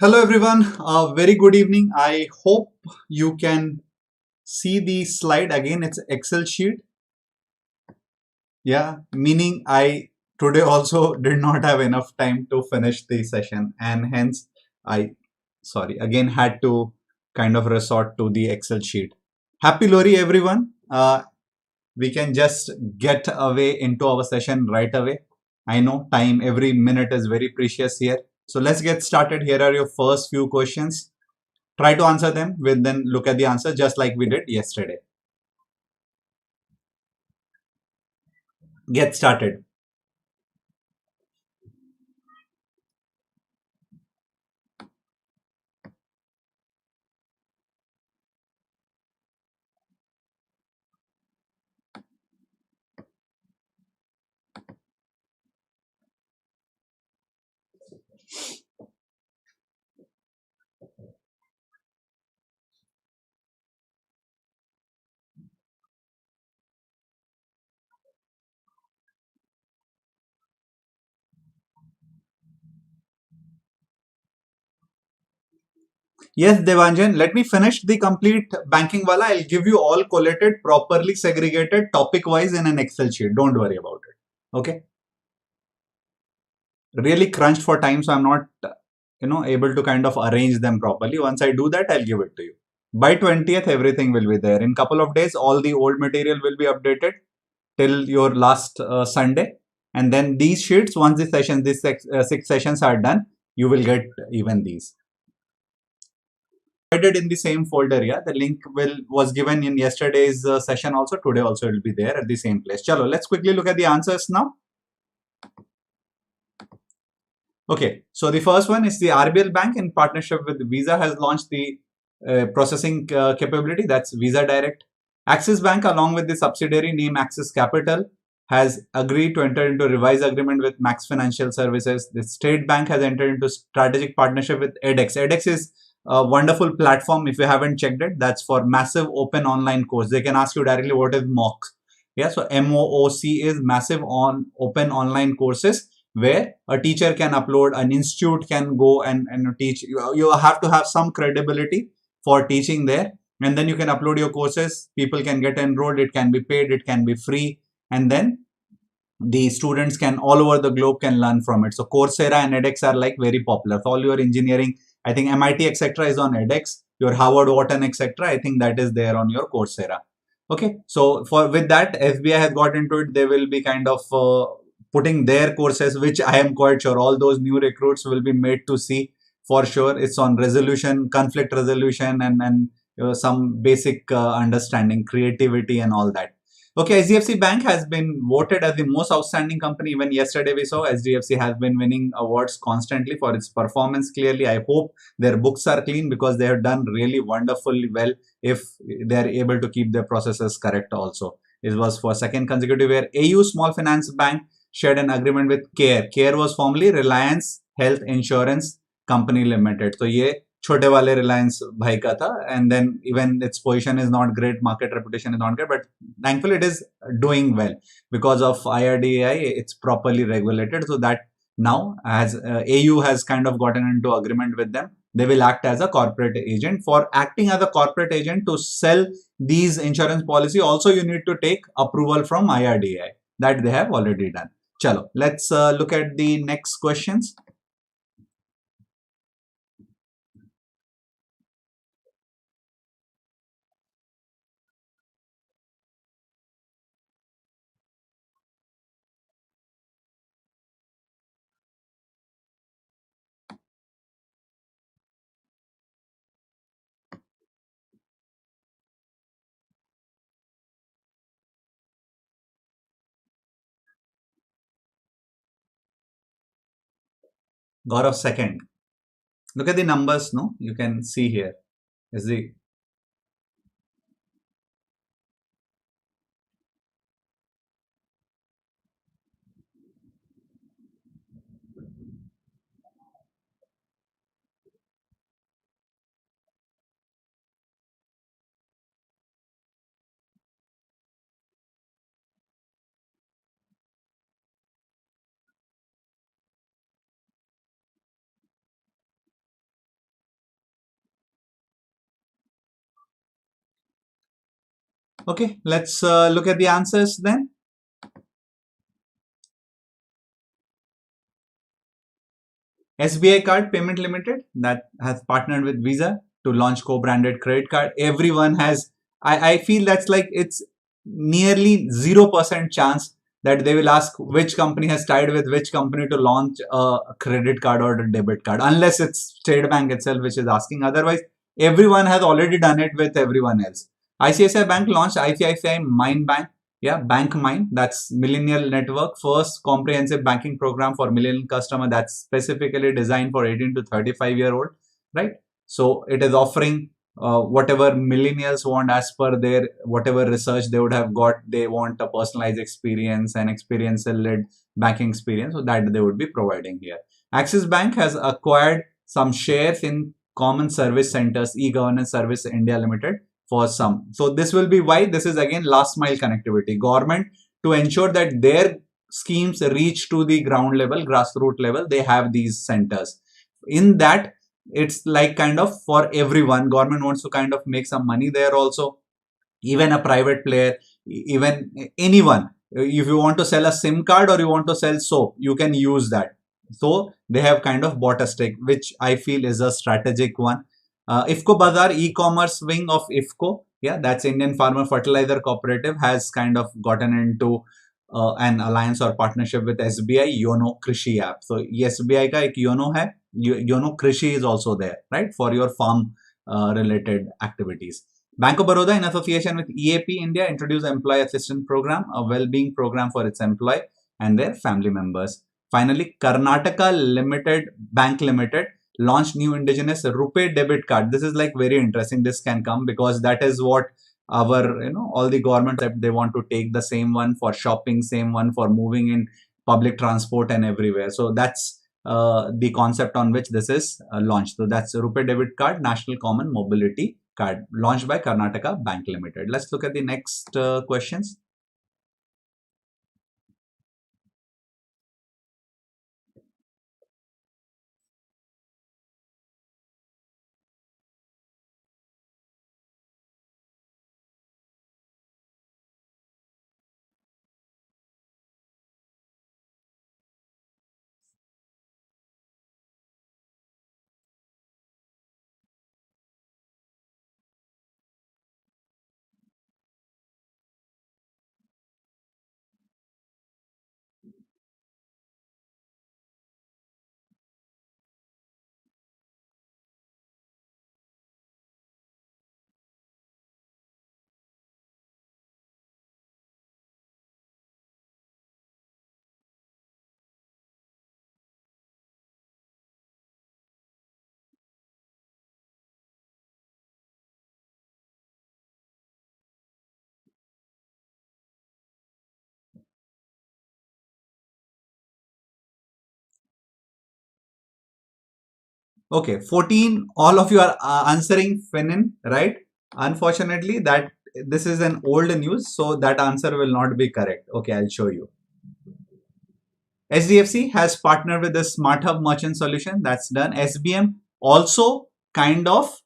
Hello everyone, very good evening. I hope you can see the slide again. It's Excel sheet. Yeah, meaning I today also did not have enough time to finish the session, and hence I, sorry, again had to kind of resort to the Excel sheet. Happy Lori everyone. We can just get away into our session right away. I know time, every minute is very precious here. So let's get started. Here are your first few questions. Try to answer them. We'll then look at the answer just like we did yesterday. Get started. Yes, Devanjan, let me finish the complete banking wala. I'll give you all collated, properly segregated, topic wise in an Excel sheet. Don't worry about it. Okay. Really crunched for time, so I'm not, able to kind of arrange them properly. Once I do that, I'll give it to you. By 20th, everything will be there. In couple of days, all the old material will be updated till your last Sunday. And then these sheets, once the session, these six sessions are done, you will get even these. Provided in the same folder. Yeah, the link will was given in yesterday's session also. Today also it will be there at the same place. Chalo, let's quickly look at the answers now. Okay, so the first one is the RBL Bank in partnership with Visa has launched the processing capability. That's Visa Direct. Axis Bank, along with the subsidiary named Axis Capital, has agreed to enter into a revised agreement with Max Financial Services. The State Bank has entered into strategic partnership with edX. edX is a wonderful platform. If you haven't checked it, that's for massive open online course. They can ask you directly what is MOOC. Yeah, so MOOC is massive on open online courses where a teacher can upload, an institute can go and teach. You have to have some credibility for teaching there, and then you can upload your courses. People can get enrolled. It can be paid, it can be free, and then the students can all over the globe can learn from it. So Coursera and edX are like very popular for all your engineering. I think MIT etc is on edX. Your Harvard, Wharton etc, I think that is there on your Coursera. Okay, so for with that, SBI has got into it. They will be kind of putting their courses, which I am quite sure all those new recruits will be made to see for sure. It's on resolution, conflict resolution, and some basic understanding, creativity, and all that. Okay, HDFC Bank has been voted as the most outstanding company. Even yesterday we saw HDFC has been winning awards constantly for its performance. Clearly, I hope their books are clean because they have done really wonderfully well if they are able to keep their processes correct also. It was for second consecutive year. AU Small Finance Bank shared an agreement with CARE. CARE was formerly Reliance Health Insurance Company Limited. So ये छोटे वाले Reliance भाई का था, and then even its position is not great, market reputation is not great, but thankfully it is doing well because of IRDAI. It's properly regulated, so that now as AU has kind of gotten into agreement with them, they will act as a corporate agent. For acting as a corporate agent to sell these insurance policy, also you need to take approval from IRDAI. That they have already done. Chalo, let's look at the next questions. Gaurav second. Look at the numbers, no? You can see here is the Okay, let's look at the answers then. SBI Card Payment Limited that has partnered with Visa to launch co-branded credit card. Everyone has, I feel that's like it's nearly 0% chance that they will ask which company has tied with which company to launch a credit card or a debit card, unless it's State Bank itself which is asking. Otherwise, everyone has already done it with everyone else. ICICI Bank launched ICICI Mind Bank. Yeah, Bank Mind, that's Millennial Network, first comprehensive banking program for millennial customer that's specifically designed for 18 to 35-year-old, right? So it is offering whatever millennials want as per their whatever research they would have got. They want a personalized experience and experiential-led banking experience, so that they would be providing here. Axis Bank has acquired some shares in Common Service Centers, e-Governance Service India Limited, for some. So this will be why this is again last mile connectivity. Government, to ensure that their schemes reach to the ground level, grassroots level, they have these centers. In that, it's like kind of for everyone. Government wants to kind of make some money there also. Even a private player, even anyone. If you want to sell a SIM card or you want to sell soap, you can use that. So they have kind of bought a stake, which I feel is a strategic one. IFCO Bazaar, e-commerce wing of IFCO, yeah, that's Indian Farmer Fertilizer Cooperative, has kind of gotten into an alliance or partnership with SBI Yono Krishi app. So SBI ka ek Yono hai, Yono Krishi is also there, right, for your farm related activities. Bank of Baroda, in association with EAP India, introduced Employee Assistance Program, a well-being program for its employee and their family members. Finally, Karnataka Limited Bank Limited launched new indigenous RuPay debit card. This is like very interesting. This can come because that is what our, all the governments that they want to take the same one for shopping, same one for moving in public transport and everywhere. So that's the concept on which this is launched. So that's RuPay debit card, National Common Mobility Card, launched by Karnataka Bank Limited. Let's look at the next questions. Okay, 14, all of you are answering Finin, right? Unfortunately, that this is an old news, so that answer will not be correct. Okay, I'll show you. SDFC has partnered with the Smart Hub Merchant Solution. That's done. SBM also kind of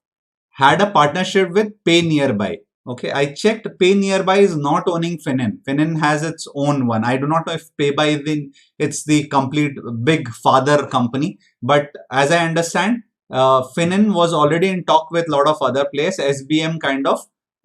had a partnership with Pay Nearby. Okay, I checked. Pay Nearby is not owning Finin. Finin has its own one. I do not know if Payby is it's the complete big father company. But as I understand, Finin was already in talk with a lot of other players. SBM kind of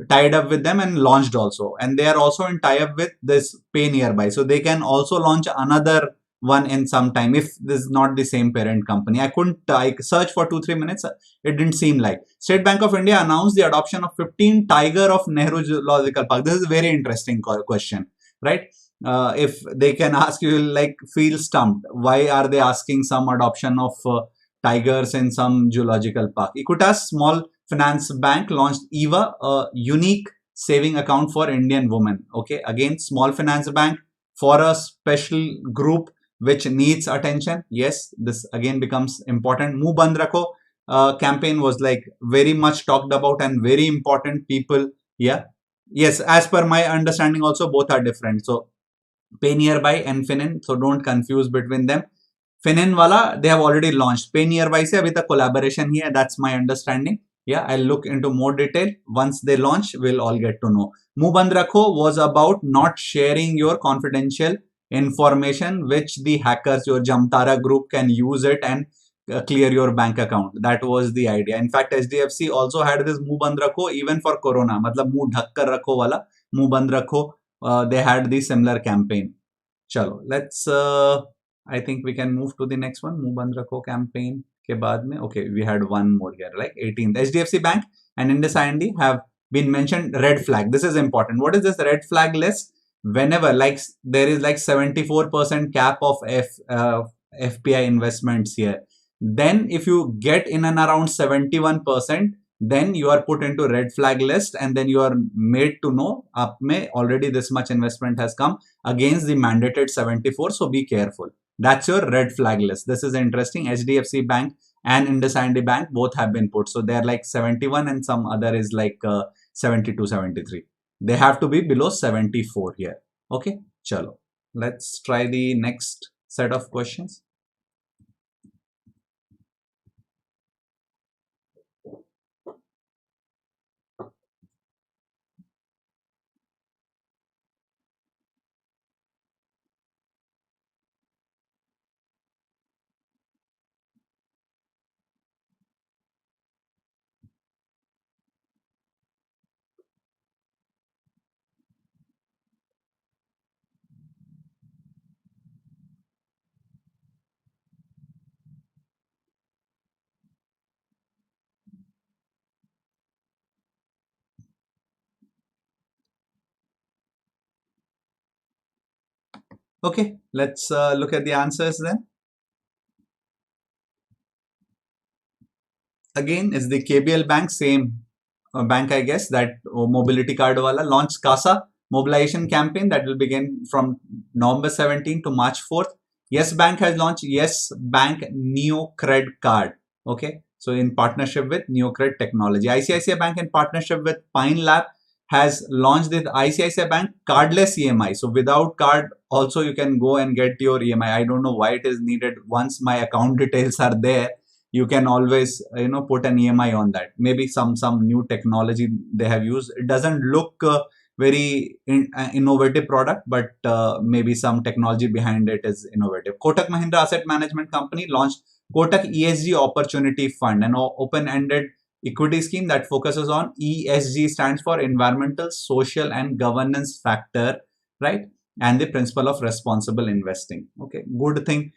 tied up with them and launched also. And they are also in tie-up with this Pay Nearby. So they can also launch another one in some time if this is not the same parent company. I searched for 2-3 minutes. It didn't seem like. State Bank of India announced the adoption of 15 tiger of Nehru Zoological Park. This is a very interesting question, right? If they can ask, you will like feel stumped. Why are they asking some adoption of tigers in some zoological park? Equitas Small Finance Bank launched EVA, a unique saving account for Indian women. Okay, again, Small Finance Bank for a special group which needs attention. Yes, this again becomes important. Muh Band Rakho campaign was like very much talked about and very important. People, yeah, yes, as per my understanding also both are different. So Pay Nearby and Finin, so don't confuse between them. Finin wala they have already launched. Pay Nearby se abhi tak collaboration here, that's my understanding. Yeah, I'll look into more detail. Once they launch, we'll all get to know. Muh Band Rakho was about not sharing your confidential information, which the hackers, your Jamtara group, can use it and clear your bank account. That was the idea. In fact, HDFC also had this Muh Band Rakho even for Corona. Matlab Muh Dhakkar Rakho wala, Muh Band Rakho. They had the similar campaign. Chalo, let's. I think we can move to the next one. Muh Band Rakho campaign के बाद में okay, we had one more here, like 18th. HDFC Bank and Indus IND have been mentioned red flag. This is important. What is this red flag list? Whenever like there is like 74% cap of FPI investments here, then if you get in and around 71%, then you are put into red flag list, and then you are made to know up में already this much investment has come against the mandated 74. So be careful. That's your red flag list. This is interesting. HDFC Bank and Indus Bank both have been put. So they're like 71 and some other is like 72, 73. They have to be below 74 here. Okay, chalo. Let's try the next set of questions. Okay, let's look at the answers then. Again, is the KBL Bank, same bank, I guess, that mobility card wala launched CASA mobilization campaign that will begin from November 17 to March 4th. Yes Bank has launched Yes Bank Neo Cred card. Okay, so in partnership with NeoCred Technology. ICICI Bank in partnership with Pine Lab has launched the ICICI Bank cardless EMI. So without card, also you can go and get your EMI. I don't know why it is needed. Once my account details are there, you can always put an EMI on that. Maybe some new technology they have used. It doesn't look very innovative product, but maybe some technology behind it is innovative. Kotak Mahindra Asset Management Company launched Kotak ESG Opportunity Fund, an open-ended equity scheme that focuses on ESG, stands for environmental, social, and governance factor, right? And the principle of responsible investing. Okay, good thing.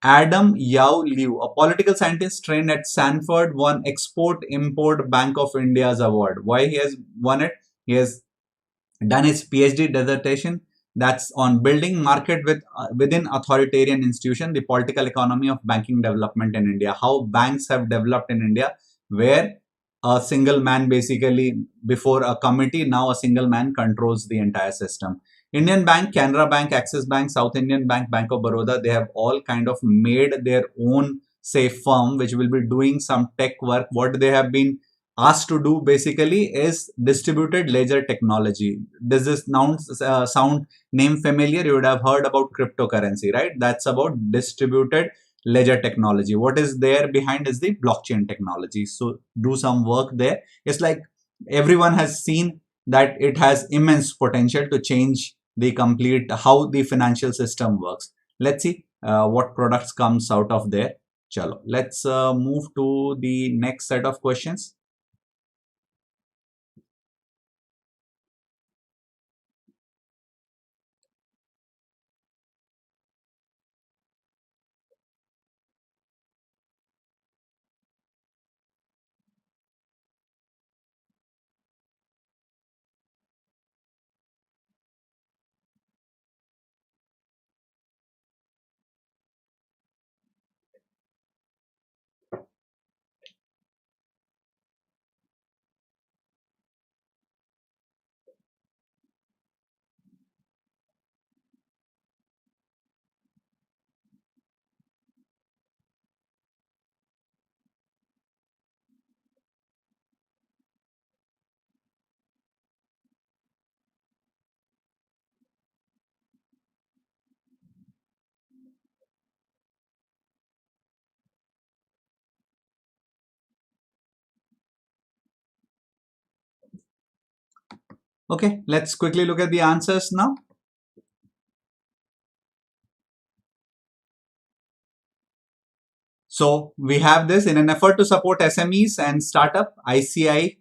Adam Yao Liu, a political scientist trained at Stanford, won Export Import Bank of India's award. Why he has won it? He has done his PhD dissertation that's on building market within authoritarian institution, the political economy of banking development in India, how banks have developed in India, where a single man basically before a committee, now a single man controls the entire system. Indian Bank, Canara Bank, Axis Bank, South Indian Bank, Bank of Baroda, they have all kind of made their own say firm which will be doing some tech work. What they have been asked to do basically is distributed ledger technology. Does this sound name familiar? You would have heard about cryptocurrency, right? That's about distributed ledger technology. What is there behind is the blockchain technology. So do some work there. It's like everyone has seen that it has immense potential to change the complete how the financial system works. Let's see what products comes out of there. Chalo, let's move to the next set of questions. Okay, let's quickly look at the answers now. So we have this in an effort to support SMEs and startup. ICCI,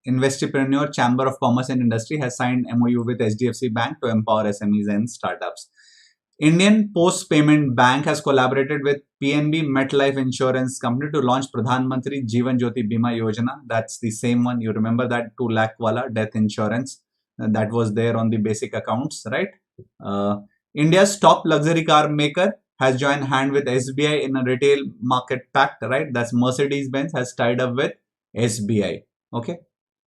Investorpreneur Chamber of Commerce and Industry, has signed MOU with HDFC Bank to empower SMEs and startups. Indian Post Payment Bank has collaborated with PNB MetLife Insurance Company to launch Pradhan Mantri Jeevan Jyoti Bima Yojana. That's the same one. You remember that 2 lakh wala death insurance that was there on the basic accounts, right? Uh, India's top luxury car maker has joined hand with SBI in a retail market pact, right? That's Mercedes-Benz has tied up with SBI, okay,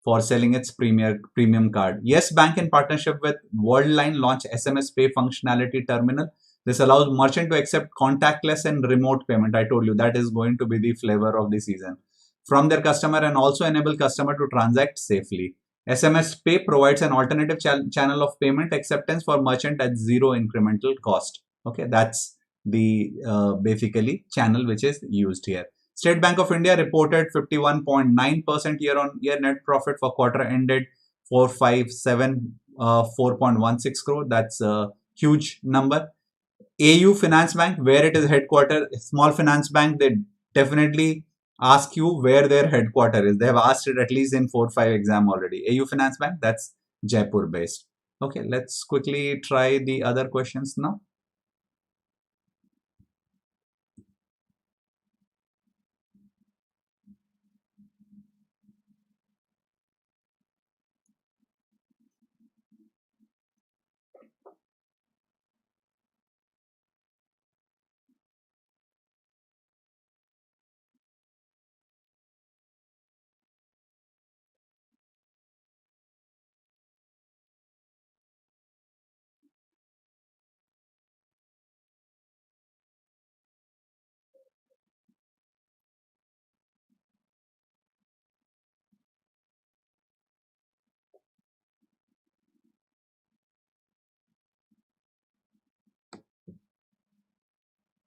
for selling its premium card. Yes Bank in partnership with Worldline launched SMS Pay functionality terminal. This allows merchant to accept contactless and remote payment. I told you that is going to be the flavor of the season from their customer and also enable customer to transact safely. SMS Pay provides an alternative channel of payment acceptance for merchant at zero incremental cost. Okay, that's the basically channel which is used here. State Bank of India reported 51.9% year-on-year net profit for quarter ended 457 4.16 crore. That's a huge number. AU Finance Bank, where it is headquartered, small finance bank, they definitely ask you where their headquarter is. They have asked it at least in 4-5 exam already. AU Finance Bank, that's Jaipur based. Okay, let's quickly try the other questions now.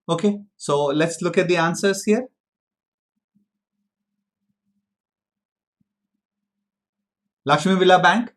Okay, so let's look at the answers here. Lakshmi Villa Bank,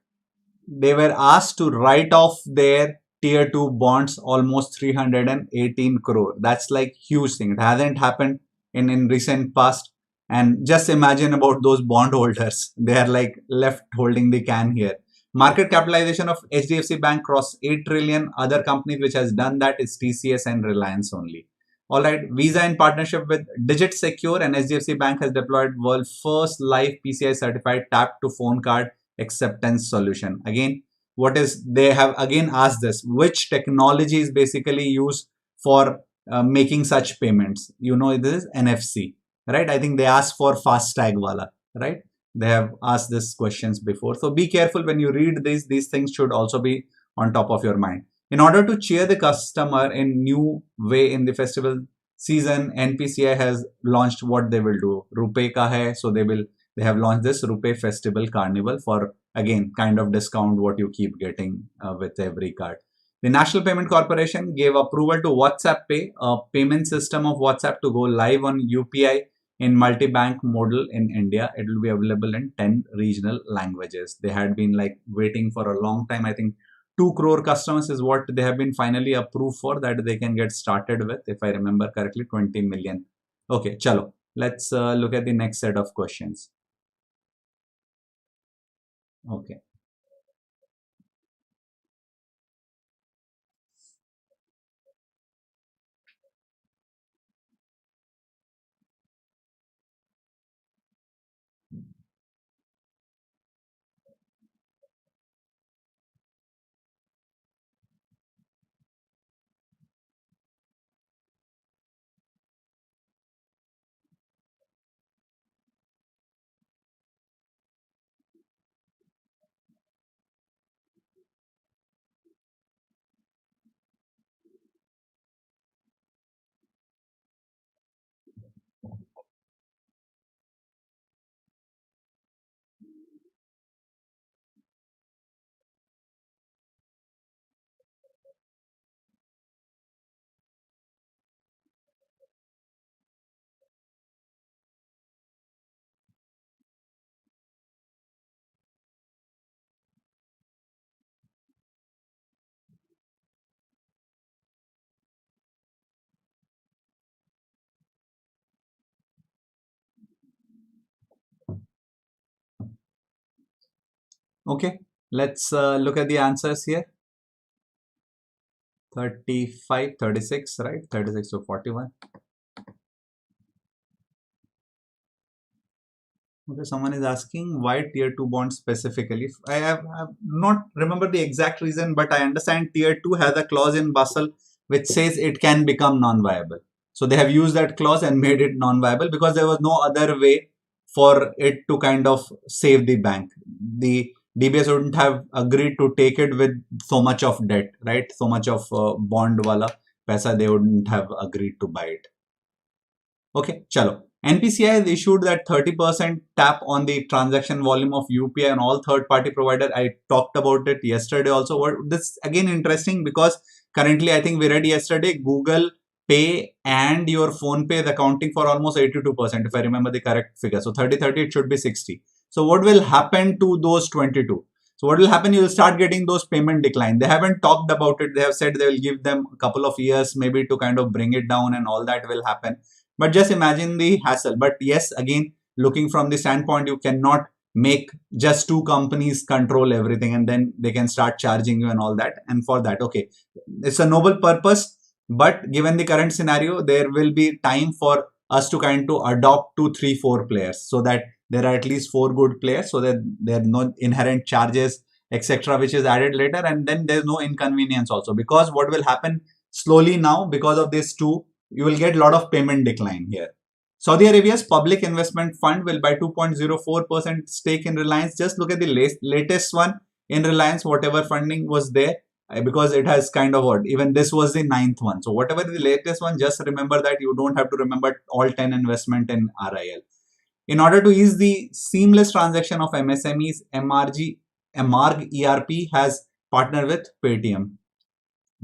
they were asked to write off their tier 2 bonds almost 318 crore. That's like huge thing. It hasn't happened in recent past. And just imagine about those bondholders. They are like left holding the can here. Market capitalization of HDFC Bank crossed 8 trillion. Other companies which has done that is TCS and Reliance only. All right, Visa in partnership with Digit Secure and HDFC Bank has deployed world's first live PCI certified tap to phone card acceptance solution. Again, what is they have again asked this, which technology is basically used for making such payments? You know, this is NFC, right? I think they asked for fast tag wala, right? They have asked these questions before. So be careful when you read these things should also be on top of your mind. In order to cheer the customer in new way in the festival season, NPCI has launched what they will do. Rupee ka hai, so they have launched this Rupee Festival Carnival for again kind of discount what you keep getting with every card. The National Payment Corporation gave approval to WhatsApp Pay, a payment system of WhatsApp, to go live on UPI in multi-bank model in India. It will be available in 10 regional languages. They had been like waiting for a long time. I think 2 crore customers is what they have been finally approved for, that they can get started with. If I remember correctly, 20 million. Okay, chalo. Let's look at the next set of questions. Okay. Okay, let's look at the answers here. 35, 36, right? 36 to 41. Okay, someone is asking why tier 2 bonds specifically. I have not remember the exact reason, but I understand tier 2 has a clause in Basel which says it can become non-viable. So they have used that clause and made it non-viable because there was no other way for it to kind of save the bank. The DBS wouldn't have agreed to take it with so much of debt, right? So much of bond wala paisa, they wouldn't have agreed to buy it. Okay, chalo. NPCI has issued that 30% tap on the transaction volume of UPI and all third-party provider. I talked about it yesterday also. This again interesting because currently I think we read yesterday Google Pay and your Phone Pay is accounting for almost 82% if I remember the correct figure. So 30-30 it should be 60. So what will happen to those 22? So what will happen? You will start getting those payment decline. They haven't talked about it. They have said they will give them a couple of years maybe to kind of bring it down and all that will happen. But just imagine the hassle. But yes, again, looking from the standpoint, you cannot make just two companies control everything and then they can start charging you and all that. And for that, okay, it's a noble purpose. But given the current scenario, there will be time for us to kind of adopt to 3, 4 players so that there are at least 4 good players so that there are no inherent charges, etc., which is added later. And then there's no inconvenience also because what will happen slowly now because of these two, you will get a lot of payment decline here. Saudi Arabia's public investment fund will buy 2.04% stake in Reliance. Just look at the latest one in Reliance, whatever funding was there, because it has kind of what, even this was the 9th one. So whatever the latest one, just remember that you don't have to remember all 10 investment in RIL. In order to ease the seamless transaction of MSMEs, MARG ERP has partnered with Paytm.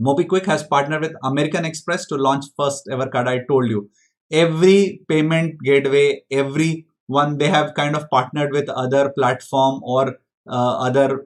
MobiKwik has partnered with American Express to launch first ever card. I told you, every payment gateway, every one, they have kind of partnered with other platform or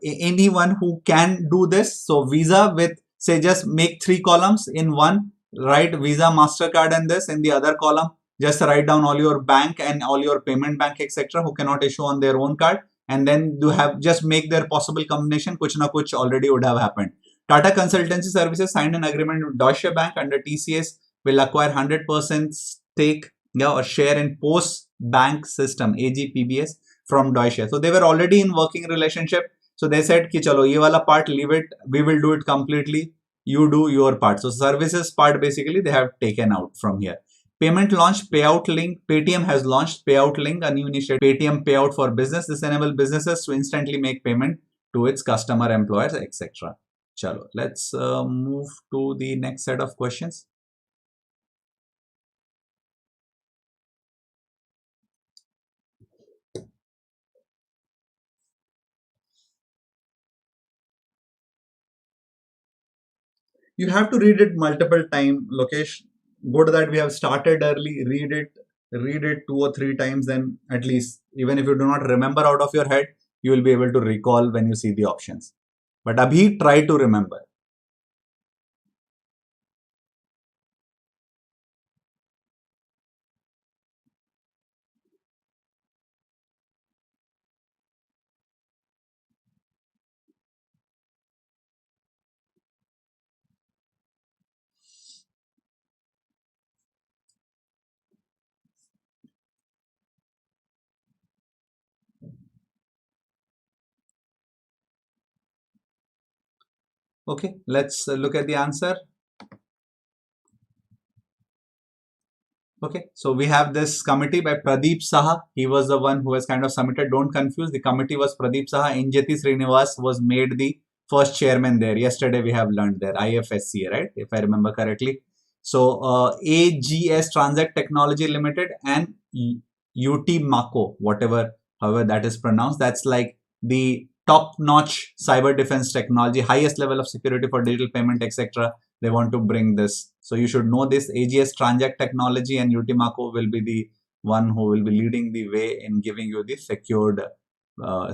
anyone who can do this. So Visa with, say, just make 3 columns in one, write Visa, MasterCard and this. In the other column, just write down all your bank and all your payment bank, etc., who cannot issue on their own card. And then you have just make their possible combination, kuch na kuch already would have happened. Tata Consultancy Services signed an agreement with Deutsche Bank under TCS will acquire 100% stake, yeah, or share in Post Bank System AGPBS from Deutsche. So they were already in working relationship. So they said ki chalo ye wala part leave it, we will do it completely, you do your part. So services part basically they have taken out from here. Payment launch Payout Link. Paytm has launched Payout Link, a new initiative, Paytm Payout for Business. This enables businesses to instantly make payment to its customer, employers, etc. Chalo, let's move to the next set of questions. You have to read it multiple time, Lokesh. Good that we have started early. Read it 2 or 3 times. Then at least, even if you do not remember out of your head, you will be able to recall when you see the options. But abhi, try to remember. Okay, let's look at the answer. Okay, so we have this committee by Pradeep Saha. He was the one who has kind of submitted. Don't confuse. The committee was Pradeep Saha. Injeti Srinivas was made the first chairman there. Yesterday we have learned there. IFSC, right? If I remember correctly. So AGS Transact Technology Limited and UT Mako, however that is pronounced. That's like the top-notch cyber defense technology, highest level of security for digital payment, etc. They want to bring this. So you should know this. AGS Transact Technology and Utimaco will be the one who will be leading the way in giving you the secured,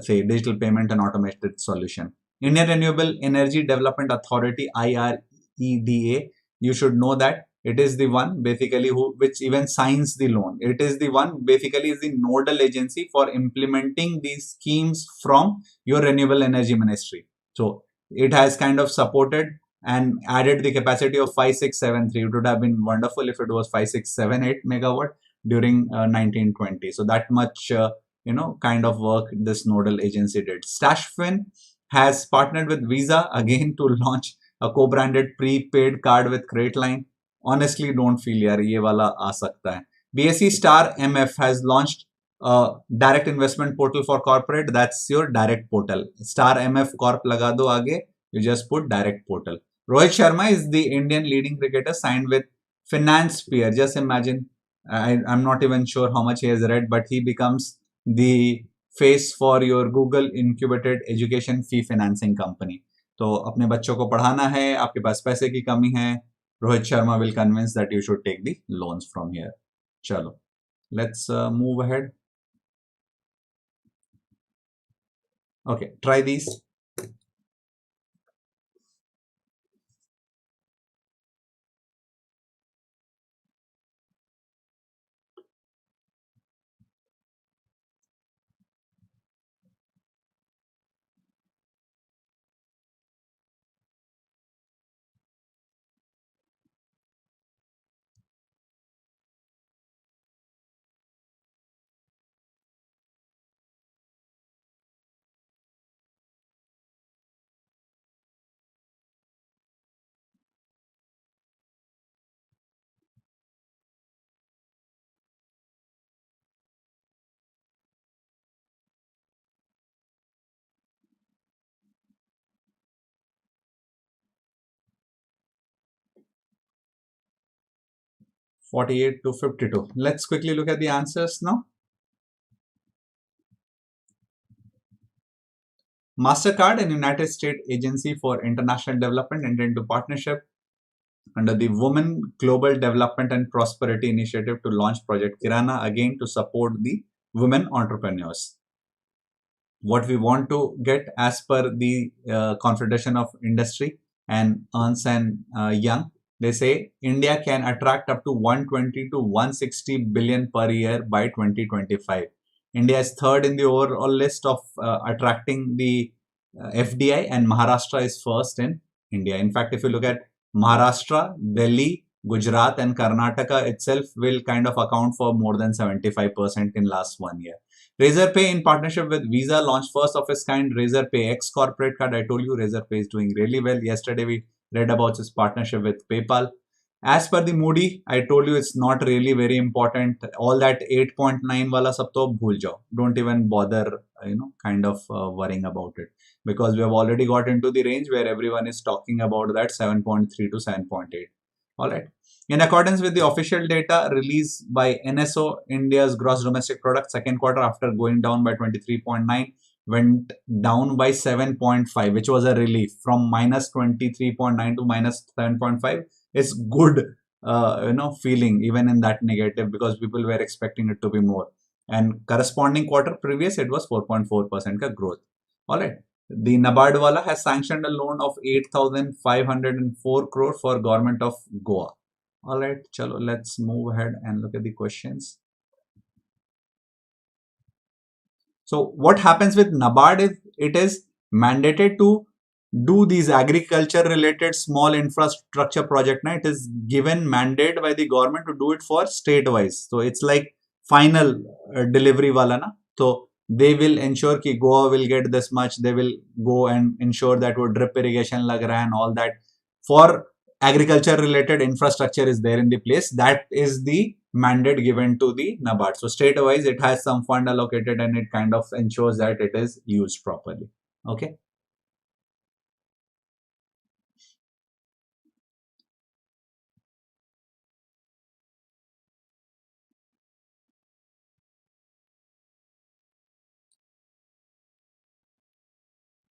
say, digital payment and automated solution. Indian Renewable Energy Development Authority, IREDA, you should know that It is the one basically which even signs the loan. It is the one basically is the nodal agency for implementing these schemes from your renewable energy ministry. So it has kind of supported and added the capacity of 5673. It would have been wonderful if it was 5678 megawatt during 1920. So that much kind of work this nodal agency did. Stashfin has partnered with Visa again to launch a co-branded prepaid card with credit line. Honestly, don't feel यार ये वाला आ सकता है. BSE Star MF has launched a direct investment portal for corporate. That's your direct portal. Star MF Corp लगा दो आगे. You just put direct portal. Rohit Sharma is the Indian leading cricketer signed with Finance Peer. Just imagine. I'm not even sure how much he has read, but he becomes the face for your Google incubated education fee financing company. तो अपने बच्चों को पढ़ाना है, आपके पास पैसे की कमी है, Rohit Sharma will convince that you should take the loans from here. Chalo, let's move ahead. Okay, try these. 48 to 52. Let's quickly look at the answers now. MasterCard, an United States agency for international development, entered into partnership under the Women Global Development and Prosperity Initiative to launch Project Kirana again to support the women entrepreneurs. What we want to get as per the Confederation of Industry and Ernst and Young, they say India can attract up to 120 to 160 billion per year by 2025. India is third in the overall list of attracting the FDI, and Maharashtra is first in India. In fact, if you look at Maharashtra, Delhi, Gujarat and Karnataka itself will kind of account for more than 75% in last 1 year. Razorpay, in partnership with Visa, launched first of its kind Razorpay X corporate card. I told you Razorpay is doing really well. Yesterday we read about its partnership with PayPal. As per the Moody, I told you it's not really very important. All that 8.9 wala sab to bhul jao. Don't even bother, kind of worrying about it, because we have already got into the range where everyone is talking about that 7.3 to 7.8. All right. In accordance with the official data released by NSO, India's gross domestic product second quarter, after going down by 23.9, went down by 7.5, which was a relief from minus 23.9 to minus 7.5. It's good, feeling even in that negative, because people were expecting it to be more. And corresponding quarter previous, it was 4.4% ka growth. All right. The NABARD wala has sanctioned a loan of 8,504 crore for government of Goa. All right, chalo, let's move ahead and look at the questions. So what happens with NABARD is it is mandated to do these agriculture related small infrastructure project. Now it is given mandate by the government to do it for state wise. So it's like final delivery wala na. So they will ensure कि Goa will get this much. They will go and ensure that वो drip irrigation lag raha and all that. For agriculture related infrastructure is there in the place. That is the mandate given to the NABARD. So state wise it has some fund allocated and it kind of ensures that it is used properly. Okay.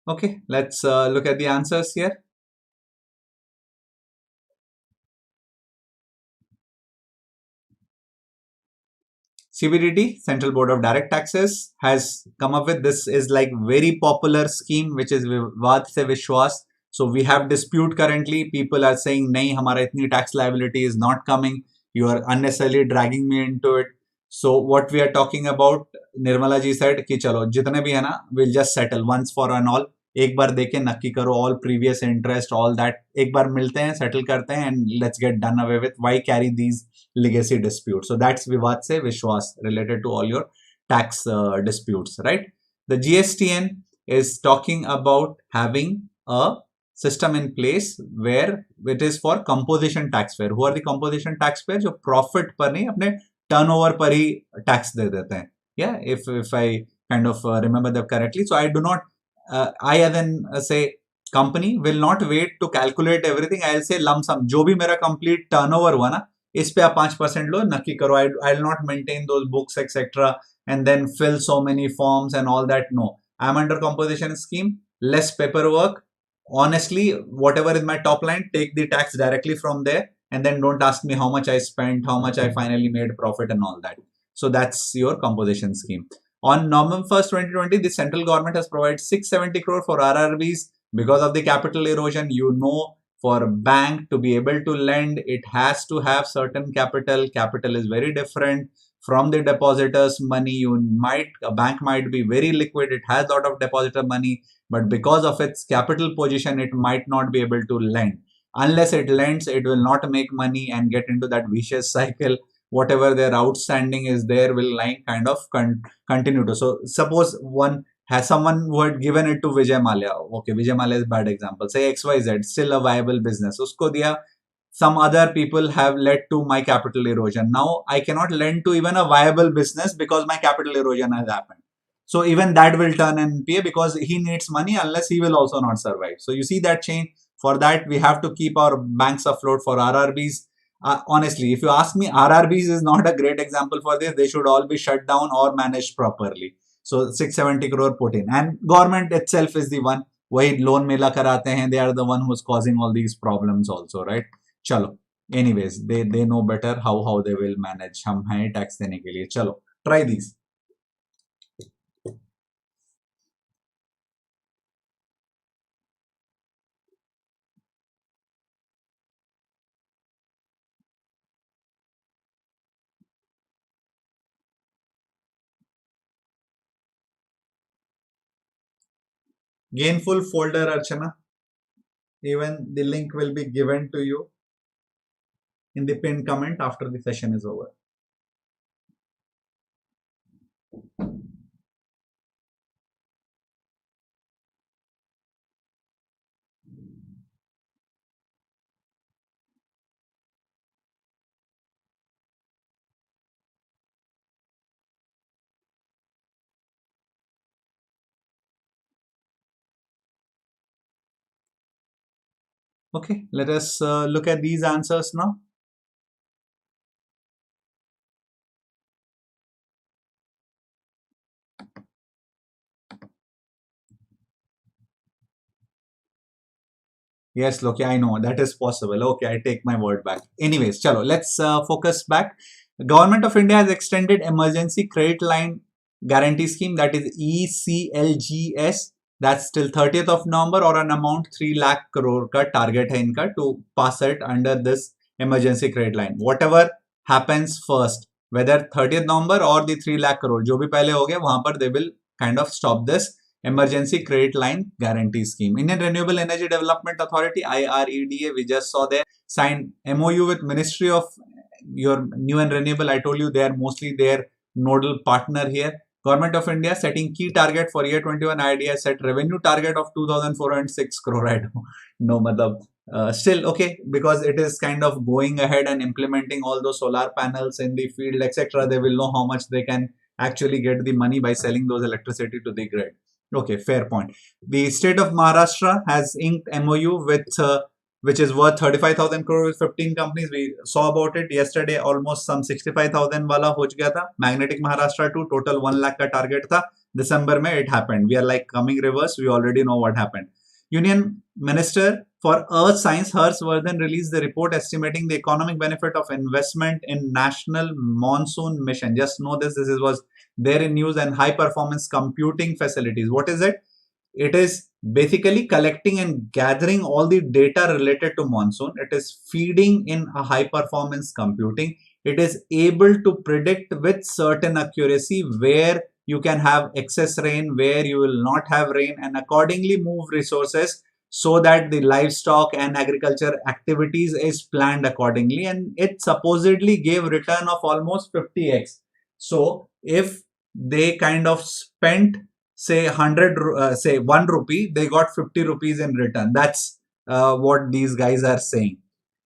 Okay, let's look at the answers here. CBDT, Central Board of Direct Taxes, has come up with this is like very popular scheme, which is Vivad Se Vishwas. So we have dispute currently. People are saying, nahi, hamara itni tax liability is not coming. You are unnecessarily dragging me into it. So what we are talking about, Nirmala ji said कि चलो जितने भी है ना, we'll just settle once for and all. एक बार देके नक्की करो all previous interest, all that. एक बार मिलते हैं, settle करते हैं, and let's get done away with. Why carry these legacy disputes? So that's Vivad se Vishwas related to all your tax disputes, right? The GSTN is talking about having a system in place where it is for composition taxpayer. Who are the composition taxpayer? जो profit पर नहीं, अपने turnover पर ही tax दे देते हैं. Yeah, if I kind of remember that correctly. So I do not, I then say company will not wait to calculate everything. I'll say lump sum. जो भी मेरा complete turnover हुआ ना, इस पे आप 5% लो, नक्की करो. I'll not maintain those books etc. and then fill so many forms and all that. No, I'm under composition scheme. Less paperwork. Honestly, whatever is my top line, take the tax directly from there, and then don't ask me how much I spent, how much I finally made profit and all that. So that's your composition scheme. On November 1st, 2020, the central government has provided 670 crore for RRBs because of the capital erosion. You know, for a bank to be able to lend, it has to have certain capital. Capital is very different from the depositors' money. A bank might be very liquid. It has a lot of depositor money, but because of its capital position, it might not be able to lend. Unless it lends, it will not make money and get into that vicious cycle. Whatever their outstanding is there will kind of continue to. So suppose someone who had given it to Vijay Mallya. Okay, Vijay Mallya is a bad example. Say XYZ, still a viable business. Usko diya, some other people have led to my capital erosion. Now I cannot lend to even a viable business because my capital erosion has happened. So even that will turn NPA because he needs money, unless he will also not survive. So you see that chain. For that, we have to keep our banks afloat. For RRBs, honestly, if you ask me, RRBs is not a great example for this. They should all be shut down or managed properly. So 670 crore put in, and government itself is the one. वही loan मेला कराते हैं. They are the one who's causing all these problems also, right? चलो. Anyways, they know better how they will manage. हम हैं tax देने के लिए. चलो, try these. Gainful folder, Archana. Even the link will be given to you in the pinned comment after the session is over. Okay, let us look at these answers now. Yes, Loki, I know that is possible. Okay, I take my word back. Anyways, chalo, let's focus back. The Government of India has extended Emergency Credit Line Guarantee Scheme, that is ECLGS. That's till 30th of November, or an amount 3 lakh crore ka target hai inka to pass it under this emergency credit line. Whatever happens first, whether 30th November or the 3 lakh crore, जो भी पहले हो गया वहां पर they will kind of stop this Emergency Credit Line Guarantee Scheme. Indian Renewable Energy Development Authority, IREDA, we just saw there, signed MOU with Ministry of your New and Renewable. I told you they are mostly their nodal partner here. Government of India setting key target for year 21. IDEA set revenue target of 2,406 crore. I don't know, madhab. Still okay, because it is kind of going ahead and implementing all those solar panels in the field, etc. They will know how much they can actually get the money by selling those electricity to the grid. Okay, fair point. The state of Maharashtra has inked MOU with which is worth 35,000 crore with 15 companies. We saw about it yesterday. Almost some 65,000 wala ho gaya tha. Magnetic Maharashtra 2 total 1 lakh ka target tha. December mein it happened. We are like coming reverse. We already know what happened. Union Minister for Earth Science Harshvardhan released the report estimating the economic benefit of investment in National Monsoon Mission. Just know this was there in news, and high performance computing facilities. What is it? it is basically collecting and gathering all the data related to monsoon. It is feeding in a high performance computing. It is able to predict with certain accuracy where you can have excess rain, where you will not have rain, and accordingly move resources so that the livestock and agriculture activities is planned accordingly. And it supposedly gave return of almost 50x. So if they kind of spent say 100 say 1 rupee, they got 50 rupees in return. That's what these guys are saying.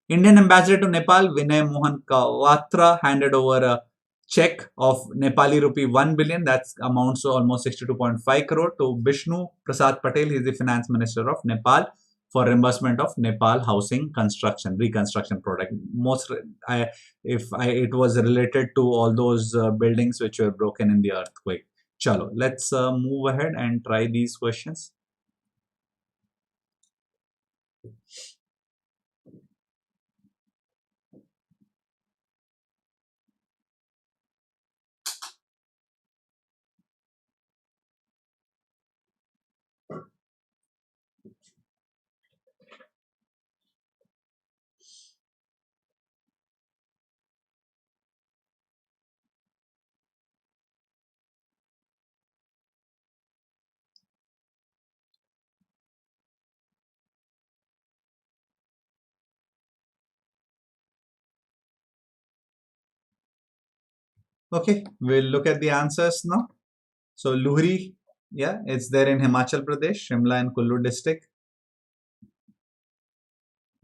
Indian ambassador to Nepal Vinay Mohan Kawatra handed over a check of Nepali rupee 1 billion, that amounts to almost 62.5 crore, to Vishnu Prasad Patel. He is the finance minister of Nepal, for reimbursement of Nepal housing construction reconstruction project. It was related to all those buildings which were broken in the earthquake. Chalo, let's move ahead and try these questions. Okay, we'll look at the answers now. So Luhri, yeah, it's there in Himachal Pradesh, Shimla and Kullu district.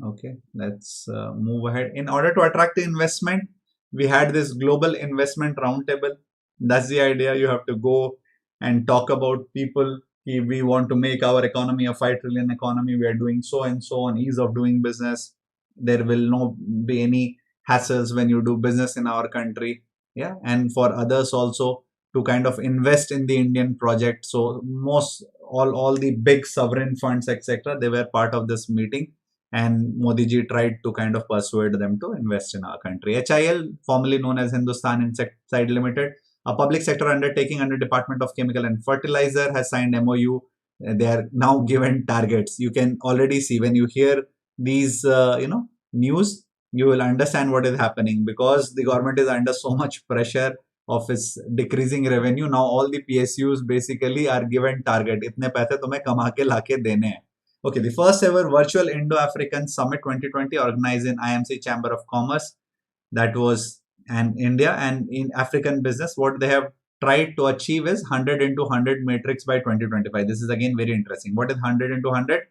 Okay, let's move ahead. In order to attract the investment, we had this global investment roundtable. That's the idea. You have to go and talk about people. We want to make our economy a 5 trillion economy. We are doing so and so on, ease of doing business. There will not be any hassles when you do business in our country. Yeah, and for others also to kind of invest in the Indian project. So most all the big sovereign funds, etc., they were part of this meeting, and Modi ji tried to kind of persuade them to invest in our country. HIL, formerly known as Hindustan Insecticide Limited, a public sector undertaking under Department of Chemical and Fertilizer, has signed MOU. They are now given targets. You can already see when you hear these, news, you will understand what is happening, because the government is under so much pressure of its decreasing revenue. Now all the PSUs basically are given target. इतने पैसे तुम्हें कमा के लाके देने हैं. Okay, the first ever virtual Indo-African Summit 2020 organized in IMC Chamber of Commerce, that was in India. And in African business, what they have tried to achieve is 100 into 100 matrix by 2025. This is again very interesting. What is 100 into 100?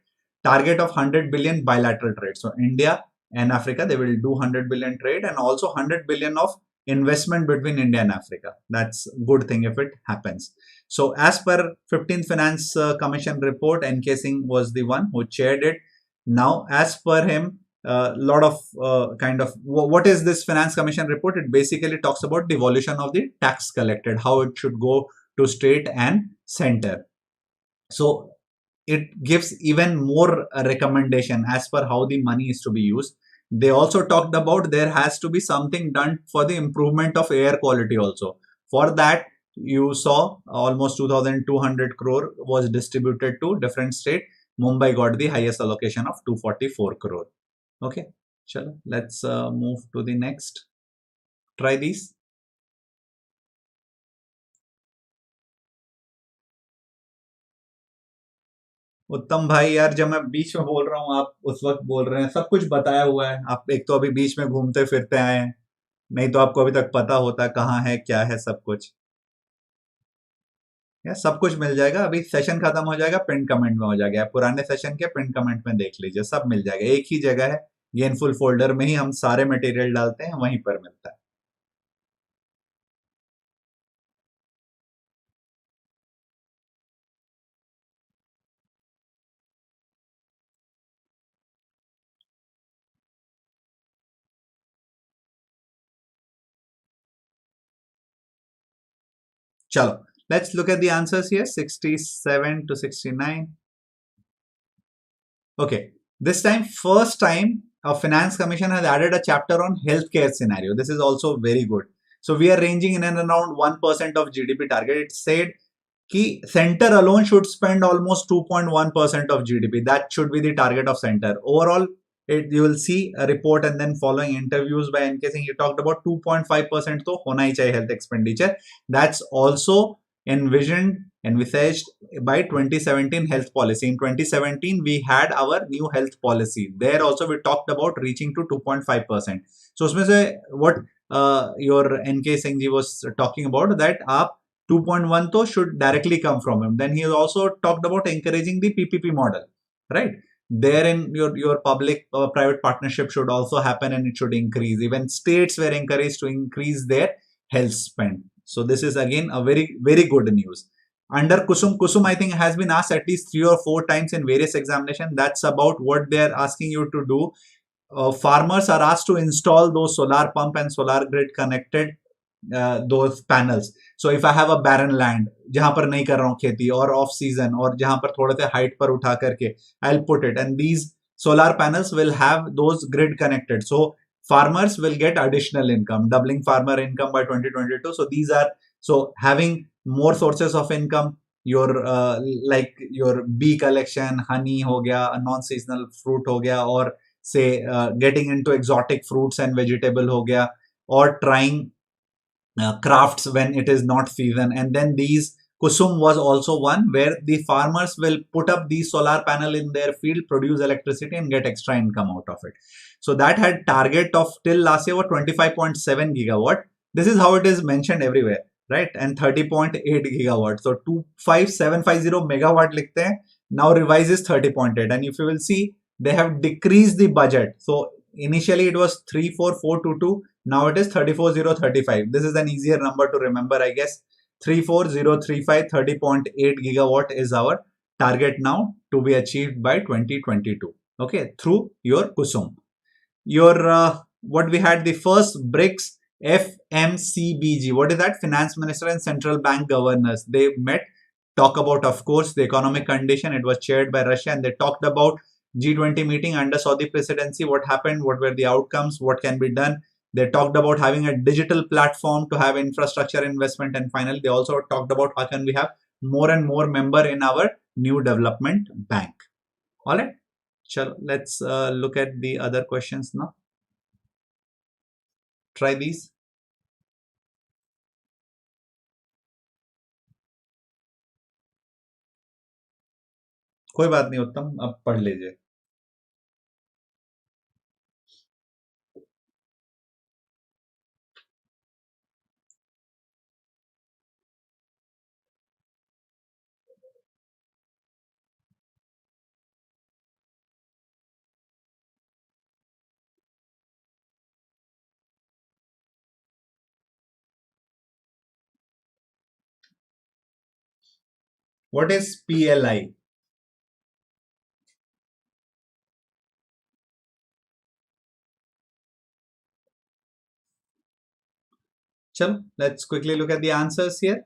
Target of 100 billion bilateral trade. So India and Africa, they will do 100 billion trade, and also 100 billion of investment between India and Africa. That's a good thing if it happens. So as per 15th Finance Commission report, NK Singh was the one who chaired it. Now, as per him, a lot of what is this Finance Commission report? It basically talks about the evolution of the tax collected, how it should go to state and center. So it gives even more recommendation as per how the money is to be used. They also talked about there has to be something done for the improvement of air quality also. For that, you saw almost 2,200 crore was distributed to different state. Mumbai got the highest allocation of 244 crore. Okay, chalo, let's move to the next. Try these. उत्तम भाई, यार जब मैं बीच में बोल रहा हूँ आप उस वक्त बोल रहे हैं, सब कुछ बताया हुआ है। आप एक तो अभी बीच में घूमते फिरते आए हैं, नहीं तो आपको अभी तक पता होता कहाँ है क्या है सब कुछ। या सब कुछ मिल जाएगा, अभी सेशन खत्म हो जाएगा, पिन कमेंट में हो जाएगा। आप पुराने सेशन के पिन कमेंट में देख लीजिए, सब मिल जाएगा। एक ही जगह है, गेनफुल फोल्डर में ही हम सारे मटेरियल डालते हैं, वहीं पर मिलता है। चलो, let's look at the answers here. 67 to 69. Okay, this time, first time a finance commission has added a chapter on healthcare scenario. This is also very good. So we are ranging in and around 1% of GDP target. It said कि center alone should spend almost 2.1% of GDP. That should be the target of center. Overall, you will see a report and then following interviews by NK Singh, he talked about 2.5% to hona hi chahiye health expenditure. That's also envisaged by 2017 health policy. In 2017, we had our new health policy. There also we talked about reaching to 2.5%. So उसमें से what your NK Singh ji was talking about, that आप 2.1 though should directly come from him. Then he also talked about encouraging the PPP model, right? Therein your public private partnership should also happen and it should increase. Even states were encouraged to increase their health spend. So this is again a very good news. Under Kusum I think has been asked at least 3 or 4 times in various examinations. That's about what they're asking you to do. Farmers are asked to install those solar pump and solar grid connected those panels. So if I have a barren land जहां पर नहीं कर रहा हूँ खेती और off season और जहां पर थोड़े से height पर उठा करके I'll put it, and these solar panels will have those grid connected. So farmers will get additional income, doubling farmer income by 2022. So these are, so having more sources of income, your like your bee collection, honey हो गया, a non-seasonal fruit हो गया, or say getting into exotic fruits and vegetable हो गया, or trying crafts when it is not season. And then these Kusum was also one where the farmers will put up these solar panel in their field, produce electricity and get extra income out of it. So that had target of till last year were 25.7 gigawatt. This is how it is mentioned everywhere, right? And 30.8 gigawatt. So 25750 megawatt likhte hain. Now revise is 30.8. And if you will see, they have decreased the budget. So initially it was 34422. Now it is 34035. This is an easier number to remember, I guess. 34035, 30.8 gigawatt is our target now to be achieved by 2022. Okay, through your Kusum. Your what we had, the first BRICS FMCBG. What is that? Finance Minister and Central Bank Governors. They met, talk about, of course, the economic condition. It was chaired by Russia, and they talked about G20 meeting under Saudi presidency. What happened? What were the outcomes? What can be done? They talked about having a digital platform to have infrastructure investment. And finally, they also talked about how can we have more and more member in our new development bank. All right. Let's look at the other questions now. Try these. कोई बात नहीं उत्तम, अब पढ़ लीजिए. What is PLI? Chalo, let's quickly look at the answers here.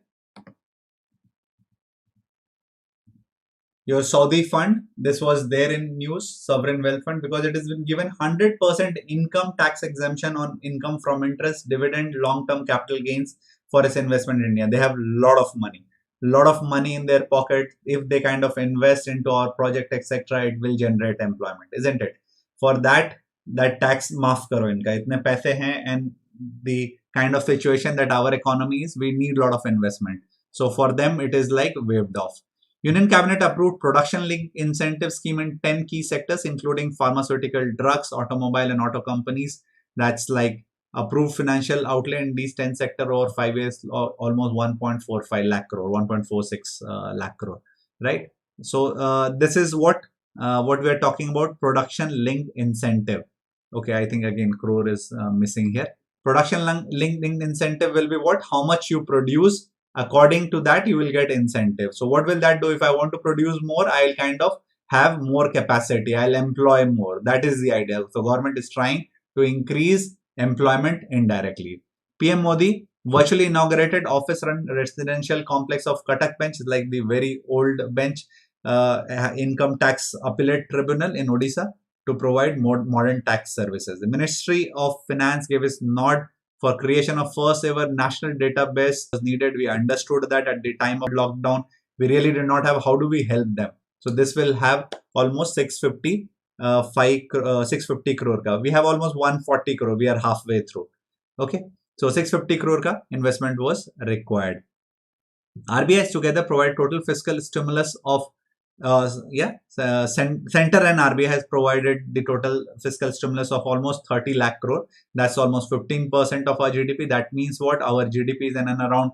Your Saudi fund, this was there in news, sovereign wealth fund, because it has been given 100% income tax exemption on income from interest, dividend, long-term capital gains for its investment in India. They have a lot of money in their pocket. If they kind of invest into our project, etc., it will generate employment, isn't it? For that tax maaf karo inka. Itne paise hain, and the kind of situation that our economy is, we need a lot of investment. So for them, it is like waived off. Union Cabinet approved production-linked incentive scheme in 10 key sectors, including pharmaceutical, drugs, automobile, and auto companies. That's like approved financial outlay in these 10 sectors over 5 years, almost 1.45 lakh crore, 1.46 lakh crore, right? So this is what we are talking about, production-linked incentive. Okay, I think again crore is missing here. Production-linked incentive will be what? How much you produce. According to that, you will get incentive. So what will that do? If I want to produce more, I'll kind of have more capacity. I'll employ more. That is the idea. So government is trying to increase employment indirectly. PM Modi virtually inaugurated office-run residential complex of Katak Bench, like the very old bench, income tax appellate tribunal in Odisha, to provide more modern tax services. The Ministry of Finance gave its nod for creation of first ever national database was needed. We understood that at the time of lockdown, we really did not have how do we help them. So this will have almost 650 650 crore ka. We have almost 140 crore. We are halfway through. Okay. So 650 crore ka investment was required. RBI together provide total fiscal stimulus of center and RBI has provided the total fiscal stimulus of almost 30 lakh crore. That's almost 15% of our GDP. That means what? Our GDP is in and around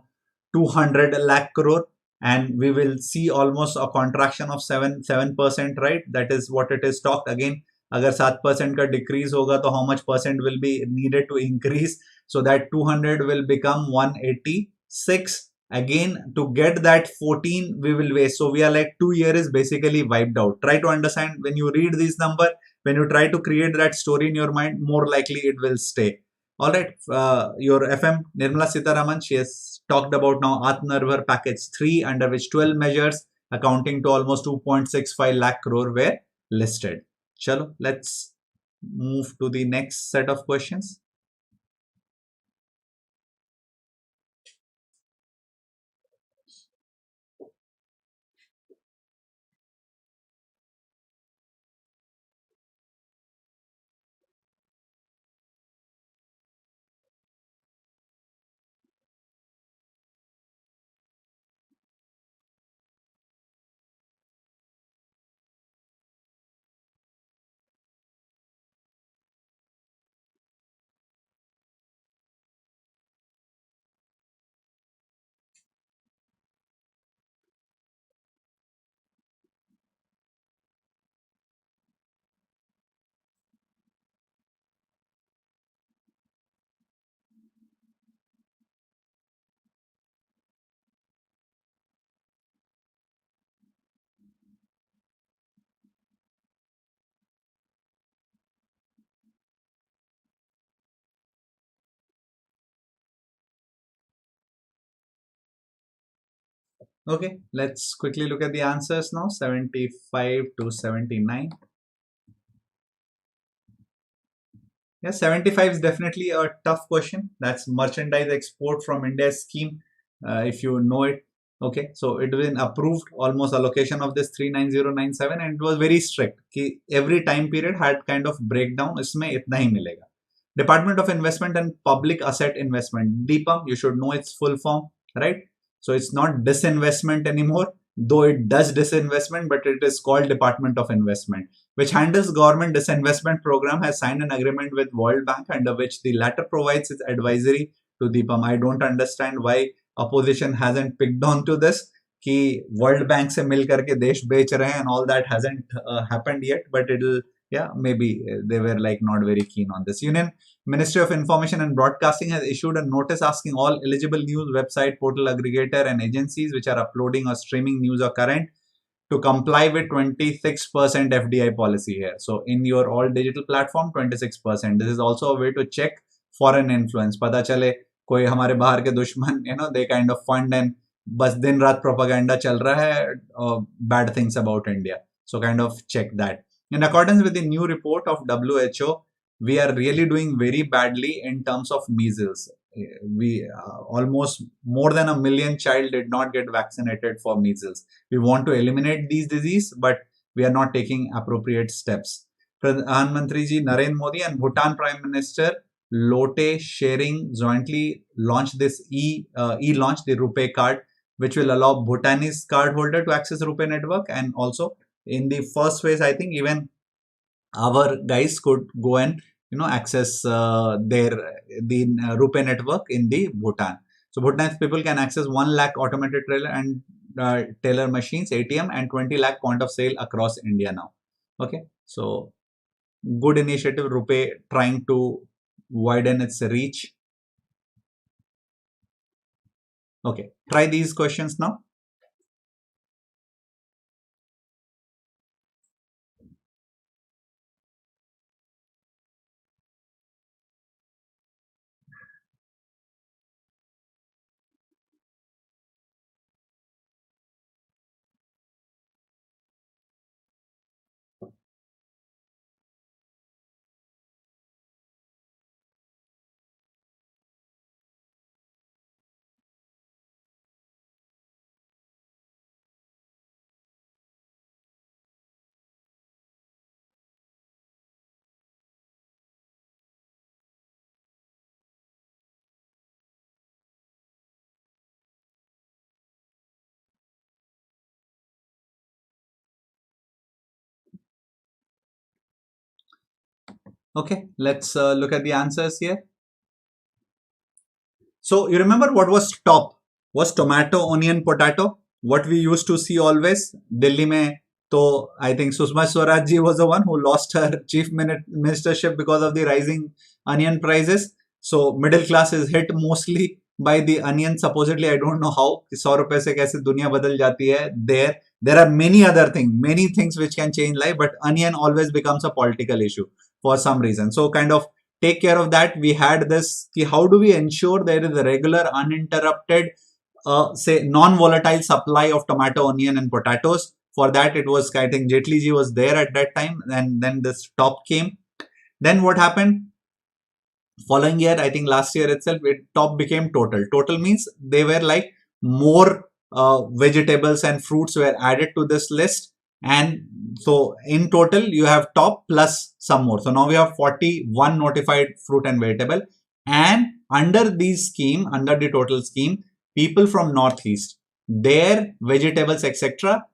200 lakh crore, and we will see almost a contraction of 7%, right? That is what it is talked again. अगर 7% का decrease होगा तो how much percent will be needed to increase? So that 200 will become 186. Again, to get that 14 we will waste. So we are like 2 years is basically wiped out. Try to understand when you read this number, when you try to create that story in your mind, more likely it will stay. All right, your FM Nirmala Sitharaman, she has talked about now Atmanirbhar package 3, under which 12 measures accounting to almost 2.65 lakh crore were listed. Chalo, let's move to the next set of questions. Okay, let's quickly look at the answers now. 75 to 79. Yeah, 75 is definitely a tough question. That's merchandise export from India scheme, if you know it. Okay, so it was approved almost allocation of this 39097, and it was very strict. Every time period had kind of breakdown. इसमें इतना ही मिलेगा. Department of Investment and Public Asset Investment, DPAM, you should know its full form, right? So it's not disinvestment anymore, though it does disinvestment, but it is called Department of Investment, which handles government disinvestment program, has signed an agreement with World Bank under which the latter provides its advisory to DPAM. I don't understand why opposition hasn't picked on to this. कि World Bank से मिल करके देश बेच रहे हैं and all that hasn't happened yet, but it'll, yeah, maybe they were like not very keen on this. Union Ministry of Information and Broadcasting has issued a notice asking all eligible news website, portal aggregator and agencies which are uploading or streaming news or current to comply with 26% FDI policy here. So in your all digital platform, 26%. This is also a way to check foreign influence. पता चले कोई हमारे बाहर के दुश्मन, they kind of fund and बस दिन रात propaganda चल रहा है, bad things about India. So kind of check that. In accordance with the new report of WHO, we are really doing very badly in terms of measles. We almost more than 1 million child did not get vaccinated for measles. We want to eliminate these disease, but we are not taking appropriate steps. Pradhan Mantri ji Narendra Modi and Bhutan Prime Minister Lotte Sharing jointly launched this e-launch, the RuPay card, which will allow Bhutanese cardholder to access RuPay network. And also in the first phase, I think even our guys could go and access the RuPay network in the Bhutan. So Bhutanese people can access 1 lakh automated trailer and teller machines, ATM, and 20 lakh point of sale across India now. Okay, so good initiative, RuPay trying to widen its reach. Okay, try these questions now. Okay, let's look at the answers here. So you remember what was top? Was tomato, onion, potato? What we used to see always Delhi mein. So I think Sushma Swaraj ji was the one who lost her chief ministership because of the rising onion prices. So middle class is hit mostly by the onion. Supposedly, I don't know how. 100 रुपए से कैसे दुनिया बदल जाती है. There are many things which can change life, but onion always becomes a political issue for some reason. So kind of take care of that. We had this how do we ensure there is a regular uninterrupted say non-volatile supply of tomato, onion and potatoes. For that it was, I think Jetli ji was there at that time, and then this top came. Then what happened following year, I think last year itself, top became total means they were like more vegetables and fruits were added to this list, and so in total you have top plus some more. So now we have 41 notified fruit and vegetable, and under the total scheme, people from northeast, their vegetables etc,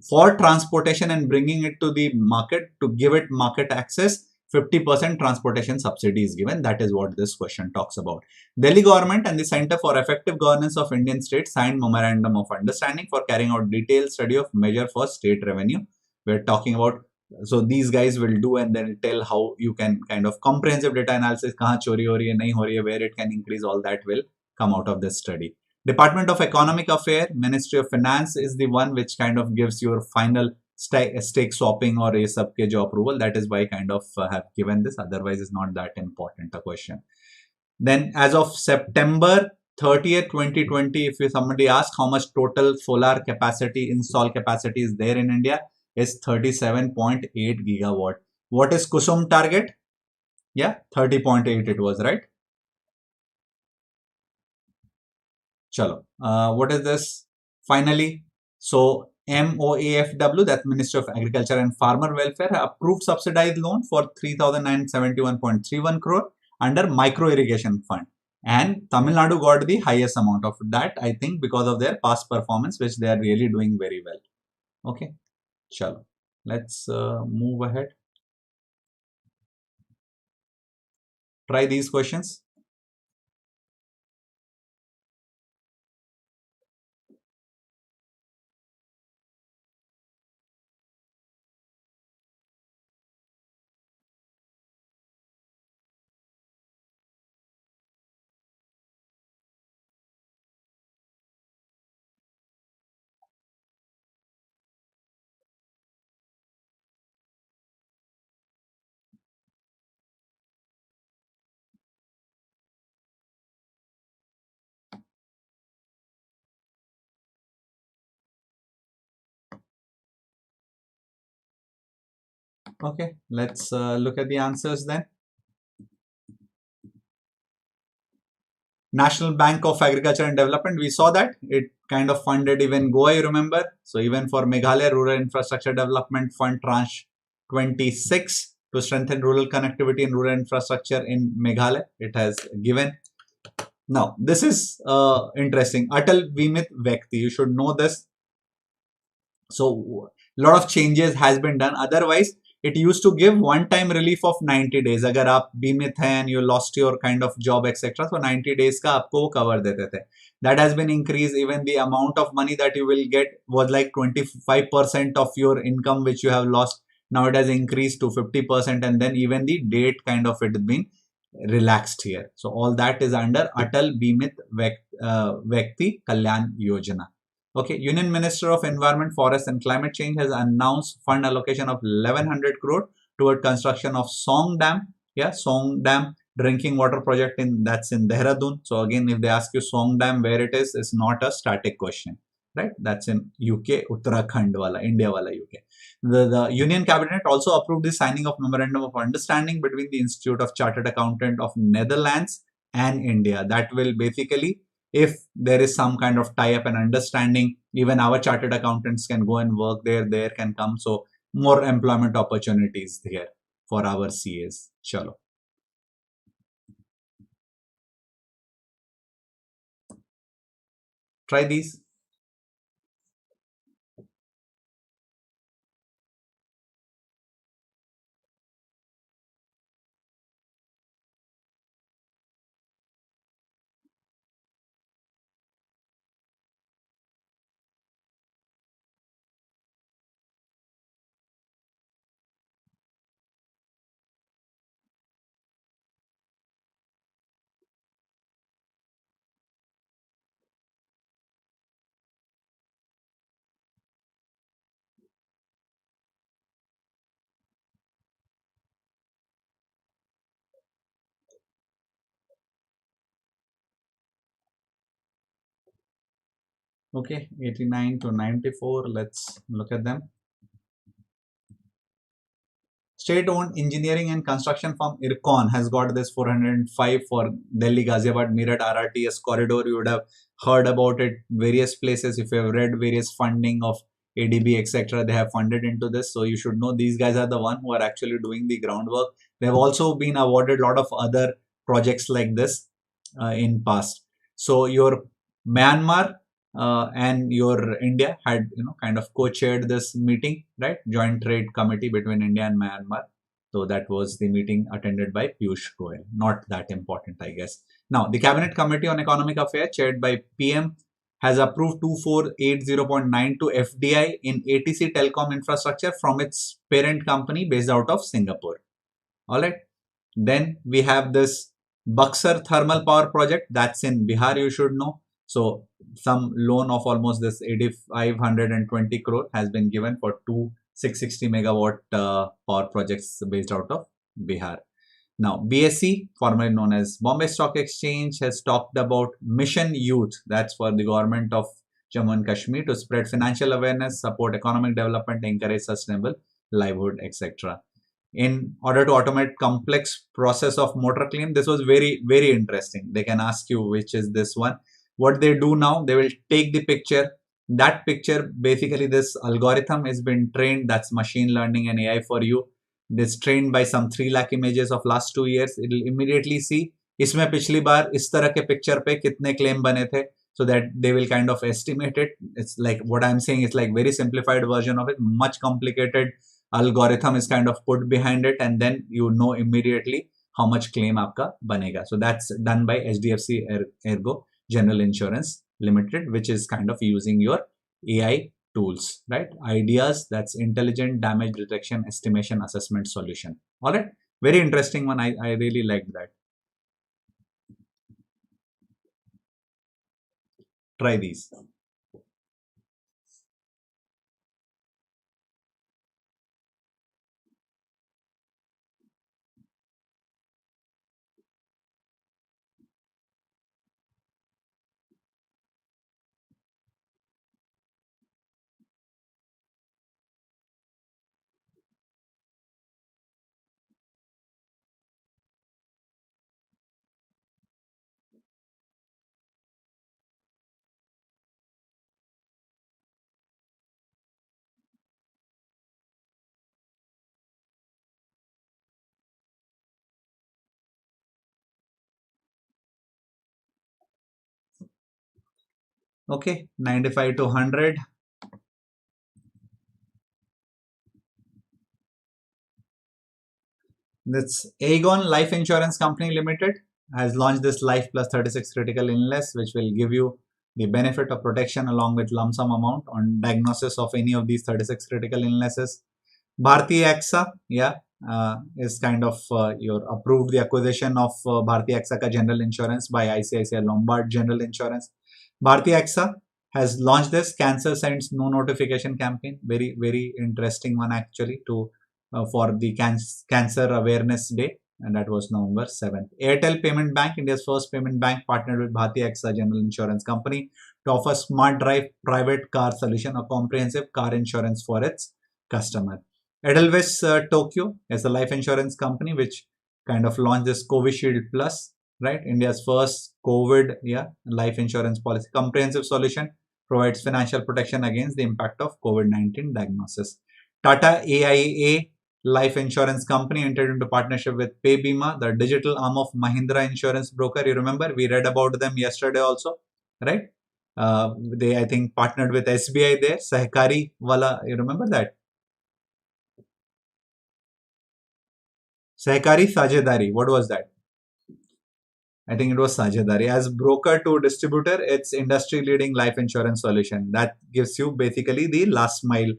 for transportation and bringing it to the market, to give it market access, 50% transportation subsidy is given. That is what this question talks about. Delhi government and the Center for Effective Governance of Indian States signed memorandum of understanding for carrying out detailed study of measure for state revenue. We're talking about, so these guys will do and then tell how you can kind of comprehensive data analysis, kahan chori ho rahi hai, nahi ho rahi hai, where it can increase, all that will come out of this study. Department of Economic Affairs, Ministry of Finance is the one which kind of gives your final stake swapping or a sub ke jo approval. That is why kind of have given this. Otherwise, is not that important a question. Then, as of September 30th, 2020, if you somebody asks how much total solar capacity, install capacity is there in India, is 37.8 gigawatt. What is Kusum target? Yeah, 30.8 it was, right? Chalo. What is this? Finally, so MOAFW, that's Ministry of Agriculture and Farmer Welfare, approved subsidized loan for 3,971.31 crore under micro irrigation fund. And Tamil Nadu got the highest amount of that, I think, because of their past performance, which they are really doing very well. Okay, chalo. Let's move ahead. Try these questions. Okay, let's look at the answers then. National Bank of Agriculture and Development, we saw that it kind of funded even Goa, you remember. So even for Meghalaya Rural Infrastructure Development Fund tranche 26 to strengthen rural connectivity and rural infrastructure in Meghalaya, it has given. Now, this is interesting. Atal Bimit Vyakti, you should know this. So a lot of changes has been done. Otherwise, it used to give one-time relief of 90 days. अगर आप बीमित हैं and you lost your kind of job etc. So 90 days का आपको वो cover देते थे. That has been increased. Even the amount of money that you will get was like 25% of your income which you have lost. Now it has increased to 50%, and then even the date kind of it has been relaxed here. So all that is under Atal Bimit Vyakti Kalyan Yojana. Okay, Union Minister of Environment, Forest and Climate Change has announced fund allocation of 1100 crore toward construction of Song Dam. Yeah, Song Dam drinking water project that's in Dehradun. So again, if they ask you Song Dam where it is, it's not a static question, right? That's in UK, Uttarakhand wala, India wala UK. The Union Cabinet also approved the signing of memorandum of understanding between the Institute of Chartered Accountant of Netherlands and India. That will basically, if there is some kind of tie-up and understanding, even our chartered accountants can go and work there can come. So more employment opportunities here for our CAs. Chalo. Try these. Okay, 89 to 94. Let's look at them. State-owned engineering and construction firm IRCON has got this 405 for Delhi Ghaziabad Meerut RRTS corridor. You would have heard about it various places. If you have read various funding of ADB, etc., they have funded into this. So you should know these guys are the one who are actually doing the groundwork. They have also been awarded a lot of other projects like this in past. So your Myanmar and your India had kind of co-chaired this meeting, right? Joint Trade Committee between India and Myanmar. So that was the meeting attended by Piyush Goyal. Not that important, I guess. Now, the Cabinet Committee on Economic Affairs, chaired by PM, has approved 2480.92 FDI in ATC Telecom infrastructure from its parent company based out of Singapore. All right. Then we have this Buxar thermal power project that's in Bihar, you should know. So some loan of almost this 8,520 crore has been given for two 660 megawatt power projects based out of Bihar. Now, BSE, formerly known as Bombay Stock Exchange, has talked about Mission Youth. That's for the government of Jammu and Kashmir to spread financial awareness, support economic development, encourage sustainable livelihood, etc. In order to automate complex process of motor claim, this was very interesting. They can ask you which is this one. What they do now, they will take the picture. That picture, basically this algorithm has been trained, that's machine learning and AI for you. This trained by some 3 lakh images of last 2 years. It will immediately see इसमें पिछली बार इस तरह के picture पे कितने claim बने थे, so that they will kind of estimate it. It's like what I'm saying is like very simplified version of it. Much complicated algorithm is kind of put behind it, and then you know immediately how much claim आपका बनेगा. So that's done by HDFC Ergo General Insurance Limited, which is kind of using your AI tools, right? Ideas, that's intelligent damage detection estimation assessment solution. All right, very interesting one. I really liked that. Try these. Okay, 95 to 100. This Aegon Life Insurance Company Limited has launched this Life Plus 36 critical illness, which will give you the benefit of protection along with lump sum amount on diagnosis of any of these 36 critical illnesses. Bharti AXA, yeah, is kind of your approved the acquisition of Bharti AXA ka general insurance by ICICI Lombard General Insurance. Bharti AXA has launched this Cancer Sends No Notification campaign. Very interesting one actually to for the Cancer Awareness Day, and that was November 7th. Airtel Payment Bank, India's first payment bank, partnered with Bharti AXA General Insurance Company to offer Smart Drive private car solution, a comprehensive car insurance for its customer. Edelweiss Tokyo is a life insurance company which kind of launched this Covishield Plus, right? India's first COVID life insurance policy. Comprehensive solution provides financial protection against the impact of COVID-19 diagnosis. Tata AIA life insurance company entered into partnership with PayBima, the digital arm of Mahindra insurance broker. You remember we read about them yesterday also, right? They I think partnered with SBI there. Sahkari wala, you remember that? Sahkari Sajedari. What was that? I think it was Sajedari. As broker to distributor, it's industry leading life insurance solution that gives you basically the last mile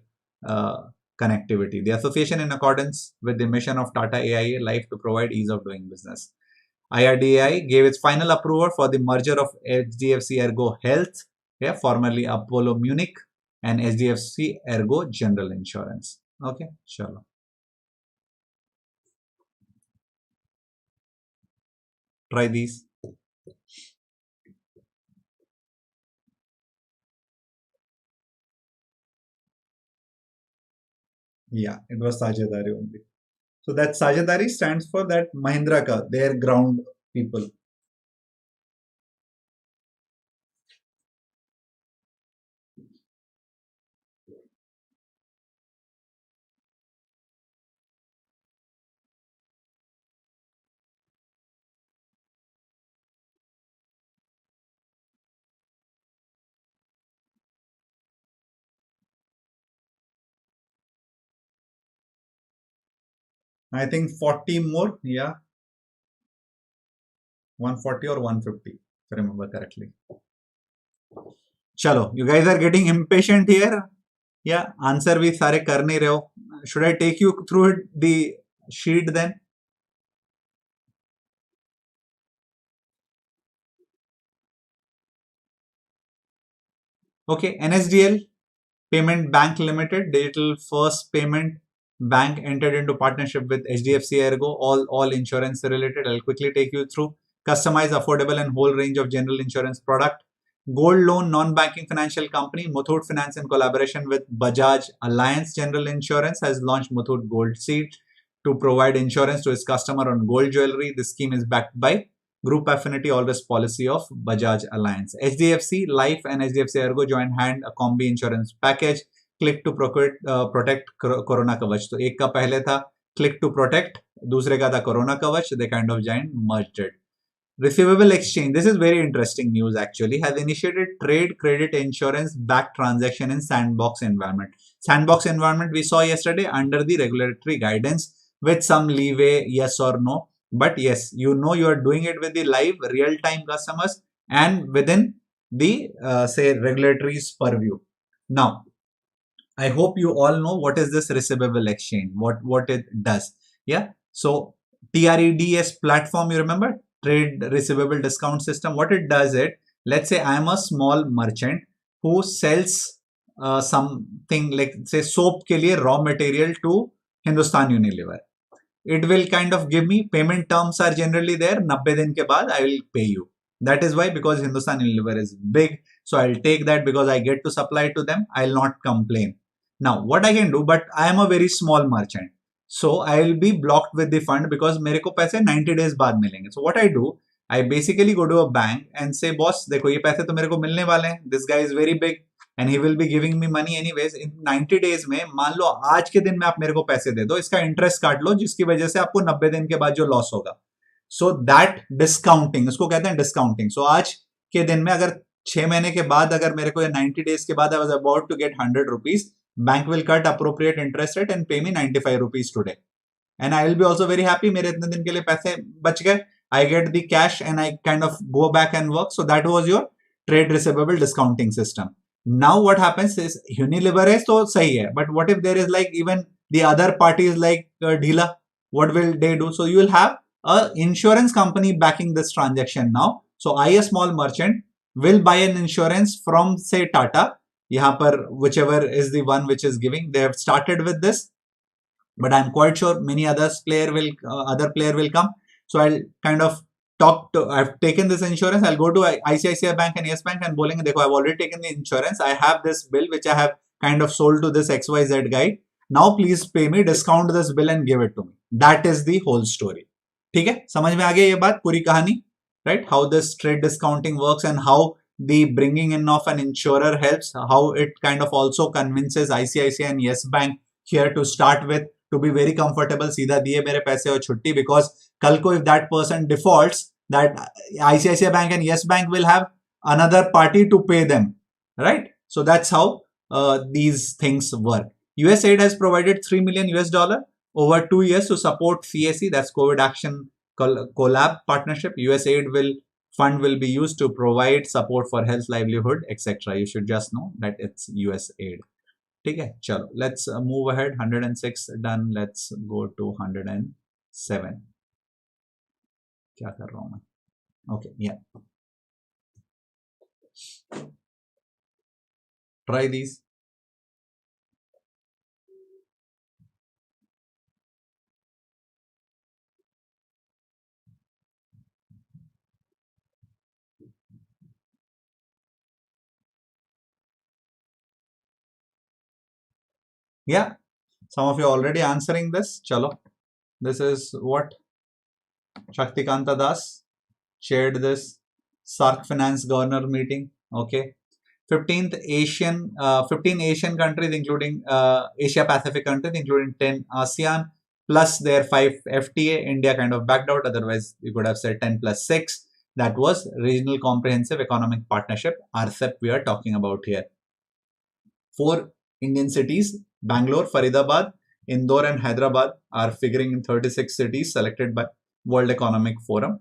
uh, connectivity. The association in accordance with the mission of Tata AIA Life to provide ease of doing business. IRDAI gave its final approval for the merger of HDFC Ergo Health, formerly Apollo Munich, and HDFC Ergo General Insurance. Okay, sure. Try these. Yeah, it was Sajetari only. So that Sajetari stands for that Mahindra ka, their ground people. I think 40 more. Yeah, 140 or 150, if I remember correctly. Chalo, you guys are getting impatient here. Yeah, answer भी सारे कर नहीं रहे हो. Should I take you through it, the sheet then? Okay, NSDL, Payment Bank Limited, digital first payment bank, entered into partnership with HDFC Ergo, all insurance related. I'll quickly take you through. Customized, affordable and whole range of general insurance product. Gold loan non-banking financial company, Muthoot Finance, in collaboration with Bajaj Alliance General Insurance, has launched Muthoot Gold Seed to provide insurance to its customer on gold jewelry. This scheme is backed by Group Affinity Always policy of Bajaj Alliance. HDFC Life and HDFC Ergo joined hand a combi insurance package. Click to protect Corona Kavach. तो एक का पहले था Click to protect, दूसरे का था Corona Kavach. They kind of joined, merged it. Receivable exchange. This is very interesting news actually. Has initiated trade credit insurance backed transaction in sandbox environment. Sandbox environment we saw yesterday under the regulatory guidance with some leeway, yes or no. But yes, you know you are doing it with the live real time customers and within the say regulatory's purview. Now, I hope you all know what is this receivable exchange, what it does. Yeah. So TREDS platform, you remember, trade receivable discount system. What it does, it, let's say I am a small merchant who sells something like say soap के लिए raw material to Hindustan Unilever. It will kind of give me payment terms are generally there. 90 दिन के बाद I will pay you. That is why, because Hindustan Unilever is big, so I'll take that because I get to supply to them. I'll not complain. Now, what I can do, but I am a very small merchant. So I will be blocked with the fund because मेरे को पैसे 90 days बाद मिलेंगे. So what I do, I basically go to a bank and say, boss, देखो ये पैसे तो मेरे को मिलने वाले हैं. This guy is very big and he will be giving me money anyways. In 90 days में मान लो आज के दिन में आप मेरे को पैसे दे दो, इसका इंटरेस्ट काट लो, जिसकी वजह से आपको 90 दिन के बाद जो लॉस होगा. सो दैट डिस्काउंटिंग, उसको कहते हैं डिस्काउंटिंग. सो आज के दिन में अगर 6 महीने के बाद अगर मेरे को या 90 डेज के बाद I was about to get 100 rupees, bank will cut appropriate interest rate and pay me 95 rupees today. And I will be also very happy. मेरे इतने दिन के लिए पैसे बच गए. I get the cash and I kind of go back and work. So that was your trade receivable discounting system. Now what happens is Unilever is तो सही है, but what if there is like even the other parties like Dhila? What will they do? So you will have a insurance company backing this transaction now. So I, a small merchant, will buy an insurance from say Tata. यहाँ पर whichever is the one which is giving. They have started with this, but I'm quite sure many other player will come. So I'll kind of talk to, I've taken this insurance, I'll go to ICICI Bank and Yes Bank and बोलेंगे देखो I've already taken the insurance, I have this bill which I have kind of sold to this XYZ guy, now please pay me, discount this bill and give it to me. That is the whole story. ठीक है, समझ में आ गई ये बात, पूरी कहानी, right? How this trade discounting works and how the bringing in of an insurer helps, how it kind of also convinces ICICI and Yes Bank here to start with to be very comfortable, सीधा दिए मेरे पैसे और छुट्टी, because कल को if that person defaults, that ICICI Bank and Yes Bank will have another party to pay them, right? So that's how these things work. USAID has provided $3 million over 2 years to support CAC, that's COVID Action Collab Partnership. USAID fund will be used to provide support for health, livelihood, etc. You should just know that it's USAID. ठीक है, चलो let's move ahead. 106 done. Let's go to 107. क्या कर रहा हूं मैं? Okay, yeah try these. Yeah Some of you are already answering this. Chalo. This is what Shaktikanta Das chaired this SARC Finance Governor meeting. Okay. 15 Asian countries, including Asia Pacific countries, including 10 ASEAN, plus their 5 FTA. India kind of backed out. Otherwise, you could have said 10 plus 6. That was Regional Comprehensive Economic Partnership, RCEP, we are talking about here. 4 Indian cities, Bangalore, Faridabad, Indore and Hyderabad, are figuring in 36 cities selected by World Economic Forum,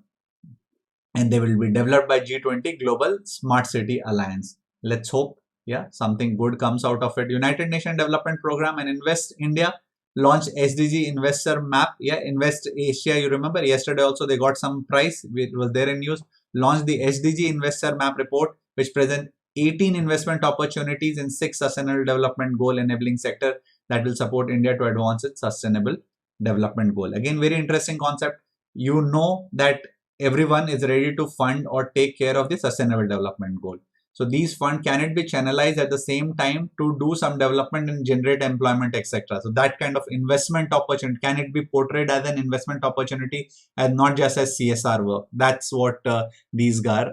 and they will be developed by G20 Global Smart City Alliance. Let's hope, yeah, something good comes out of it. United Nations Development Program and Invest India launched SDG Investor Map. Yeah, Invest Asia, you remember yesterday also they got some prize, it was there in news. Launched the SDG Investor Map report, which present 18 investment opportunities in 6 sustainable development goal enabling sector that will support India to advance its sustainable development goal. Again, very interesting concept. You know that everyone is ready to fund or take care of the sustainable development goal. So these funds, can it be channelized at the same time to do some development and generate employment, etc. So that kind of investment opportunity, can it be portrayed as an investment opportunity and not just as CSR work? That's what these guys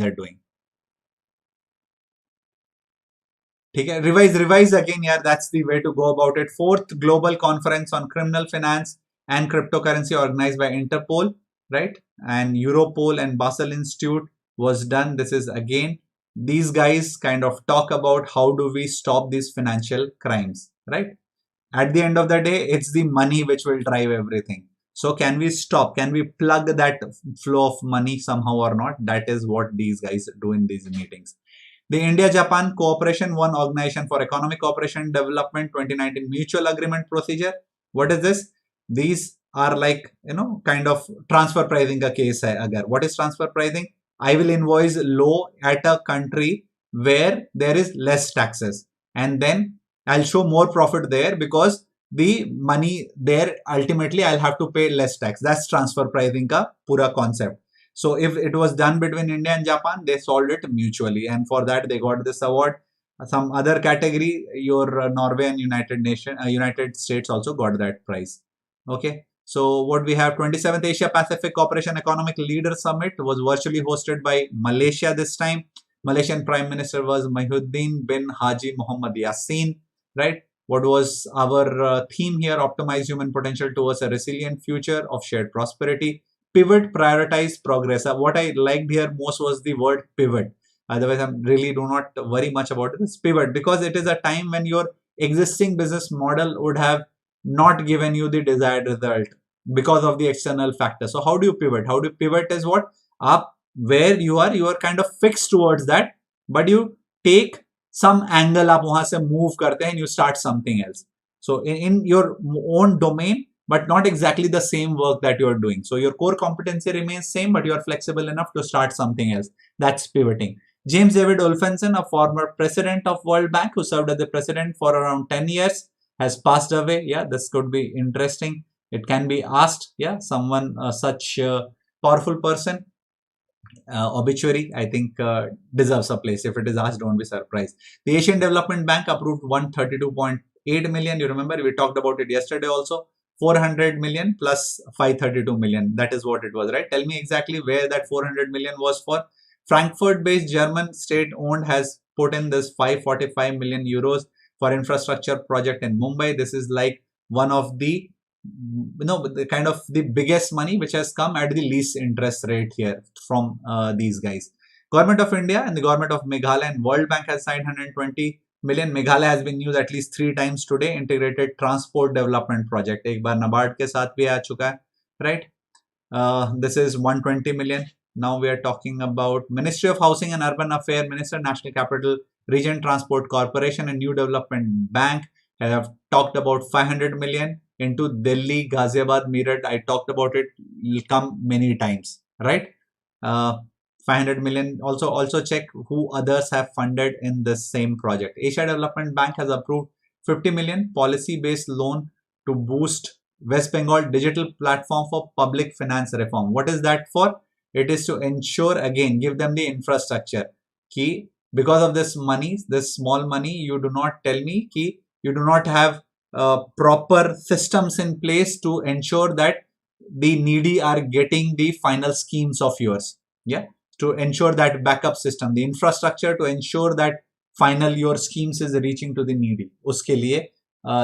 are doing. Okay, revise again. Yeah, that's the way to go about it. 4th Global Conference on Criminal Finance and Cryptocurrency organized by Interpol, right? And Europol and Basel Institute was done. This is again, these guys kind of talk about how do we stop these financial crimes, right? At the end of the day, it's the money which will drive everything. So can we stop? Can we plug that flow of money somehow or not? That is what these guys do in these meetings. The India-Japan Cooperation One Organization for Economic Cooperation and Development 2019 Mutual Agreement Procedure. What is this? These are like, kind of transfer pricing a case. Agar. What is transfer pricing? I will invoice low at a country where there is less taxes, and then I'll show more profit there because the money there ultimately I'll have to pay less tax. That's transfer pricing ka pura concept. So if it was done between India and Japan, they solved it mutually, and for that they got this award. Some other category, your Norway and United States also got that prize. Okay. So what we have, 27th Asia Pacific Cooperation Economic Leader Summit was virtually hosted by Malaysia this time. Malaysian Prime Minister was Muhyiddin bin Haji Muhammad Yassin, right? What was our theme here? Optimize human potential towards a resilient future of shared prosperity. Pivot, prioritize, progress. What I liked here most was the word pivot. Otherwise, I really do not worry much about this pivot, because it is a time when your existing business model would have not given you the desired result because of the external factor. So how do you pivot? How do you pivot is what? Up where you are kind of fixed towards that, but you take some angle, आप वहां से move करते हैं and you start something else. So in your own domain, but not exactly the same work that you are doing. So your core competency remains same, but you are flexible enough to start something else. That's pivoting. James David Wolfenson, a former president of World Bank who served as the president for around 10 years, has passed away. Yeah, this could be interesting. It can be asked. Yeah, someone such powerful person, obituary, I think deserves a place. If it is asked, don't be surprised. The Asian Development Bank approved 132.8 million. You remember we talked about it yesterday also. 400 million plus 532 million. That is what it was, right? Tell me exactly where that 400 million was for. Frankfurt-based German state-owned has put in this 545 million euros for infrastructure project in Mumbai. This is like one of the, the kind of the biggest money which has come at the least interest rate here from these guys. Government of India and the government of Meghalaya and World Bank has signed 120 million. Meghalaya has been used at least 3 times today. Integrated Transport Development Project. एक बार NABARD के साथ भी आ चुका है, right? This is 120 million. Now we are talking about Ministry of Housing and Urban Affairs, Minister, National Capital Region Transport Corporation and New Development Bank have talked about 500 million into Delhi, Ghaziabad, Meerut. I talked about it. Will come many times, right? 500 million. Also check who others have funded in the same project. Asia Development Bank has approved 50 million policy-based loan to boost West Bengal digital platform for public finance reform. What is that for? It is to ensure, again, give them the infrastructure. Ki, because of this money, this small money, you do not tell me ki you do not have proper systems in place to ensure that the needy are getting the final schemes of yours. Yeah, to ensure that backup system, the infrastructure to ensure that final your schemes is reaching to the needy. Uske liye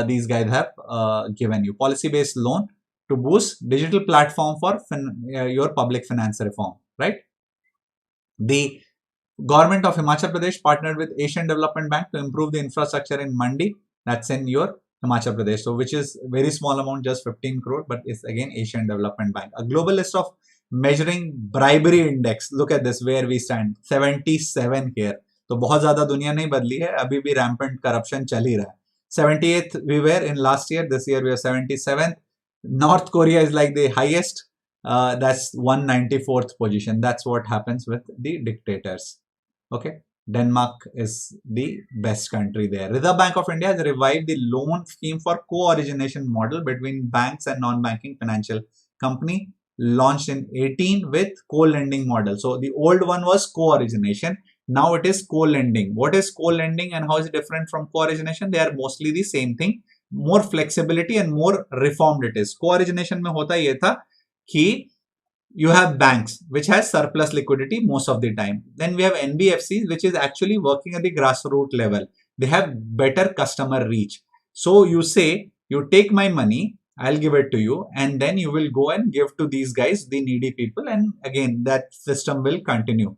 these guys have given you policy based loan to boost digital platform for your public finance reform, right? The Government of Himachal Pradesh partnered with Asian Development Bank to improve the infrastructure in Mandi. That's in your Himachal Pradesh. So, which is very small amount, just 15 crore, but it's again Asian Development Bank. A global list of measuring bribery index. Look at this, where we stand. 77 here. तो बहुत ज्यादा दुनिया नहीं बदली है, अभी भी rampant corruption चल ही रहा है. 78th we were in last year. This year we are 77th. North Korea is like the highest. That's 194th position. That's what happens with the dictators. Okay, Denmark is the best country there. Reserve Bank of India has revived the loan scheme for co-origination model between banks and non-banking financial company, launched in 18 with co-lending model. So the old one was co-origination. Now it is co-lending. What is co-lending and how is it different from co-origination? They are mostly the same thing. More flexibility and more reformed it is. Co-origination में होता ये था कि you have banks which has surplus liquidity most of the time. Then we have NBFCs which is actually working at the grassroots level. They have better customer reach. So you say, you take my money, I'll give it to you, and then you will go and give to these guys, the needy people, and again that system will continue.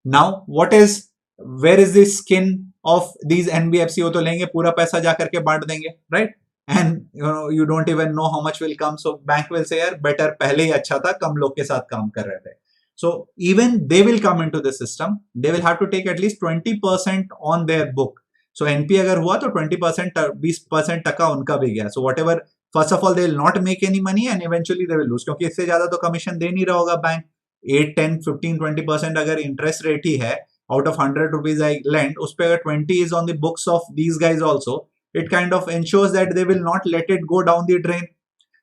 Now what is, where is the skin of these NBFC? वो तो लेंगे पूरा पैसा जा करके बांट देंगे, right? And you don't even know how much will come. So bank will say, यार better पहले ही अच्छा था, कम लोग के साथ काम कर रहे थे. So even they will come into the system. They will have to take at least 20% on their book. So NP अगर हुआ तो 20%, 20% टका उनका भी गया. So whatever, first of all they will not make any money and eventually they will lose, क्योंकि इससे ज्यादा तो कमीशन दे नहीं रहा होगा बैंक. 8, 10, 15, 20% अगर इंटरेस्ट रेट ही है, out of 100 rupees I lend, उस पे अगर 20 is on the books of these guys also, it kind of ensures that they will not let it go down the drain.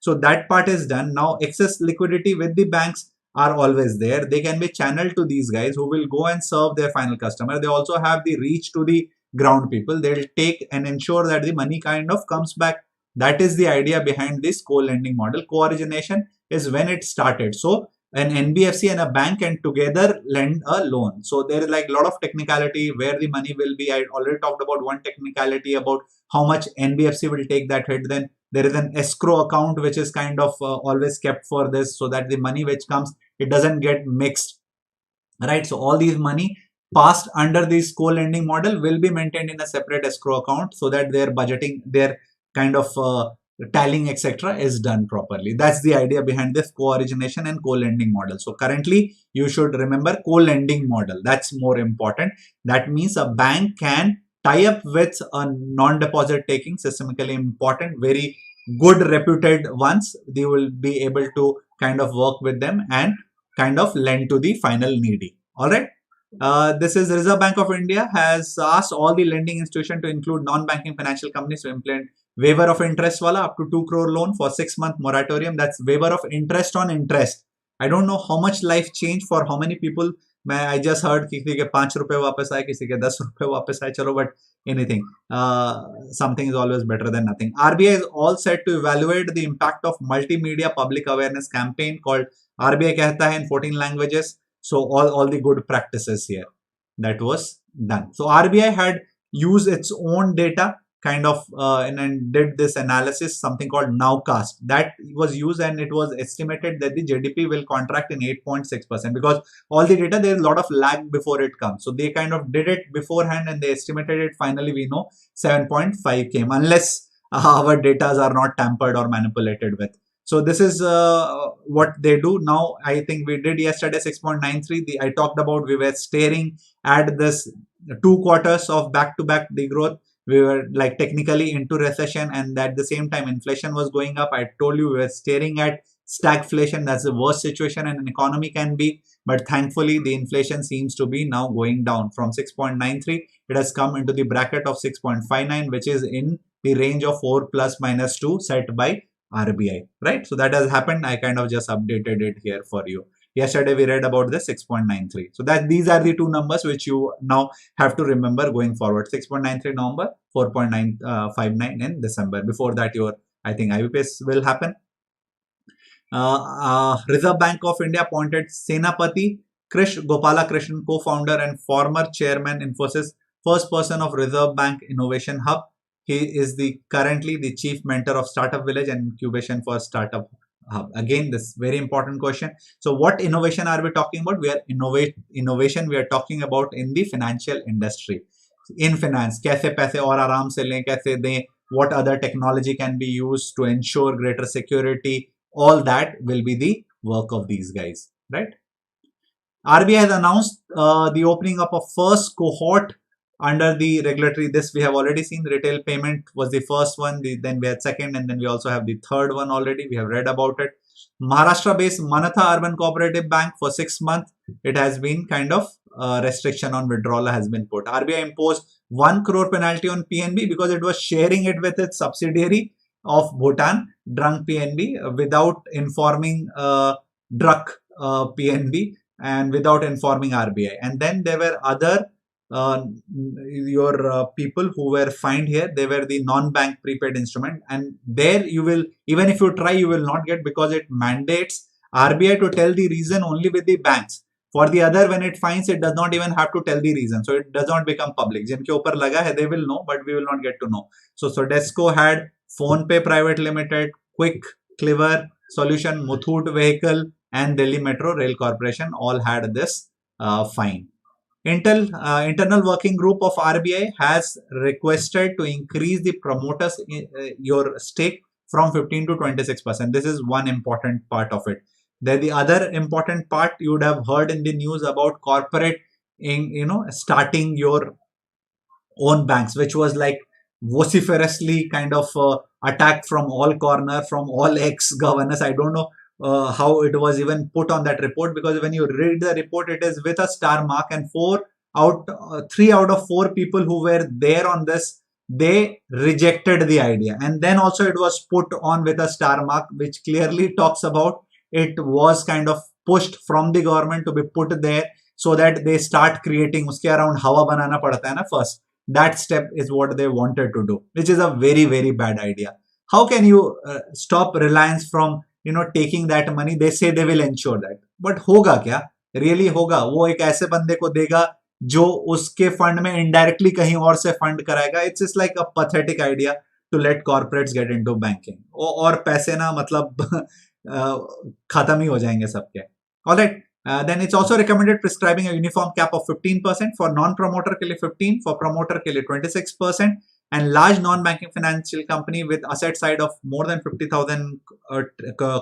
So that part is done. Now excess liquidity with the banks are always there. They can be channeled to these guys who will go and serve their final customer. They also have the reach to the ground people. They'll take and ensure that the money kind of comes back. That is the idea behind this co-lending model. Co-origination is when it started. So an NBFC and a bank can together lend a loan. So there is like a lot of technicality where the money will be. I already talked about one technicality about how much NBFC will take that hit. Then there is an escrow account which is kind of always kept for this, so that the money which comes, it doesn't get mixed, right? So all these money passed under this co-lending model will be maintained in a separate escrow account, so that their budgeting, their kind of tallying, etc. is done properly. That's the idea behind this co-origination and co-lending model. So currently you should remember co-lending model. That's more important. That means a bank can tie up with a non-deposit taking, systemically important, very good reputed ones. They will be able to kind of work with them and kind of lend to the final needy. All right. This is Reserve Bank of India has asked all the lending institutions to include non-banking financial companies to implement waiver of interest wala up to 2 crore loan for 6-month moratorium. That's waiver of interest on interest. I don't know how much life changed for how many people. I just heard किसी के 5 रुपए वापस आए, किसी के 10 रुपए वापस आए, चलो, but anything, something is always better than nothing. RBI is all set to evaluate the impact of multimedia public awareness campaign called RBI कहता है in 14 languages. So all the good practices here, that was done. So RBI had used its own data kind of and did this analysis, something called Nowcast, that was used, and it was estimated that the GDP will contract in 8.6%, because all the data, there is a lot of lag before it comes. So they kind of did it beforehand and they estimated it. Finally we know 7.5 came, unless our data are not tampered or manipulated with. So this is what they do now. I think we did yesterday 6.93. I talked about, we were staring at this 2 quarters of back-to-back degrowth. We were like technically into recession, and at the same time inflation was going up. I told you we were staring at stagflation. That's the worst situation an economy can be. But thankfully the inflation seems to be now going down from 6.93. It has come into the bracket of 6.59, which is in the range of 4 plus minus 2 set by RBI, right? So that has happened. I kind of just updated it here for you. Yesterday we read about the 6.93. So that these are the two numbers which you now have to remember going forward. 6.93 November, 4.959 in December. Before that, your I think IBPS will happen. Reserve Bank of India appointed Senapati Krish Gopalakrishnan, co-founder and former chairman Infosys, first person of Reserve Bank Innovation Hub. He is currently the chief mentor of Startup Village and Incubation for Startup Hub. Again, this very important question. So what innovation are we talking about? We are innovation we are talking about in the financial industry. In finance, कैसे पैसे और आराम से लें, कैसे दें, what other technology can be used to ensure greater security, all that will be the work of these guys, right? RBI has announced the opening up of first cohort under the regulatory. This we have already seen. Retail payment was the first one, then we had second, and then we also have the third one already. We have read about it. Maharashtra-based Manatha Urban Cooperative Bank, for 6 months, it has been kind of restriction on withdrawal has been put. RBI imposed 1 crore penalty on PNB because it was sharing it with its subsidiary of Bhutan, Drunk PNB, without informing Druk PNB and without informing RBI. And then there were other people who were fined here. They were the non-bank prepaid instrument, and there you will, even if you try, you will not get, because it mandates RBI to tell the reason only with the banks. For the other, when it finds, it does not even have to tell the reason, so it does not become public. जिनके ऊपर लगा है, they will know, but we will not get to know. So Sodexo had PhonePe Private Limited, Quick, Clever Solution, Muthoot Vehicle, and Delhi Metro Rail Corporation all had this fine. Internal working group of RBI has requested to increase the promoters your stake from 15 to 26%. This is one important part of it. Then the other important part you would have heard in the news about corporate starting your own banks, which was like vociferously kind of attacked from all corner, from all ex-governors. I don't know how it was even put on that report, because when you read the report, it is with a star mark, and 3 out of 4 people who were there on this, they rejected the idea. And then also it was put on with a star mark, which clearly talks about it was kind of pushed from the government to be put there so that they start creating, uske around hawa banana padta hai na first. That step is what they wanted to do, which is a very, very bad idea. How can you stop Reliance from taking that money? They say they will ensure that, but होगा क्या? Really होगा? वो एक ऐसे बंदे को देगा जो उसके फंड में indirectly कहीं और से फंड कराएगा. It's just like a pathetic idea to let corporates get into banking. और पैसे ना मतलब खत्म ही हो जाएंगे सबके. All right. Then it's also recommended prescribing a uniform cap of 15%, for non-promoter के लिए 15%, for promoter के लिए 26%, and large non-banking financial company with asset side of more than 50,000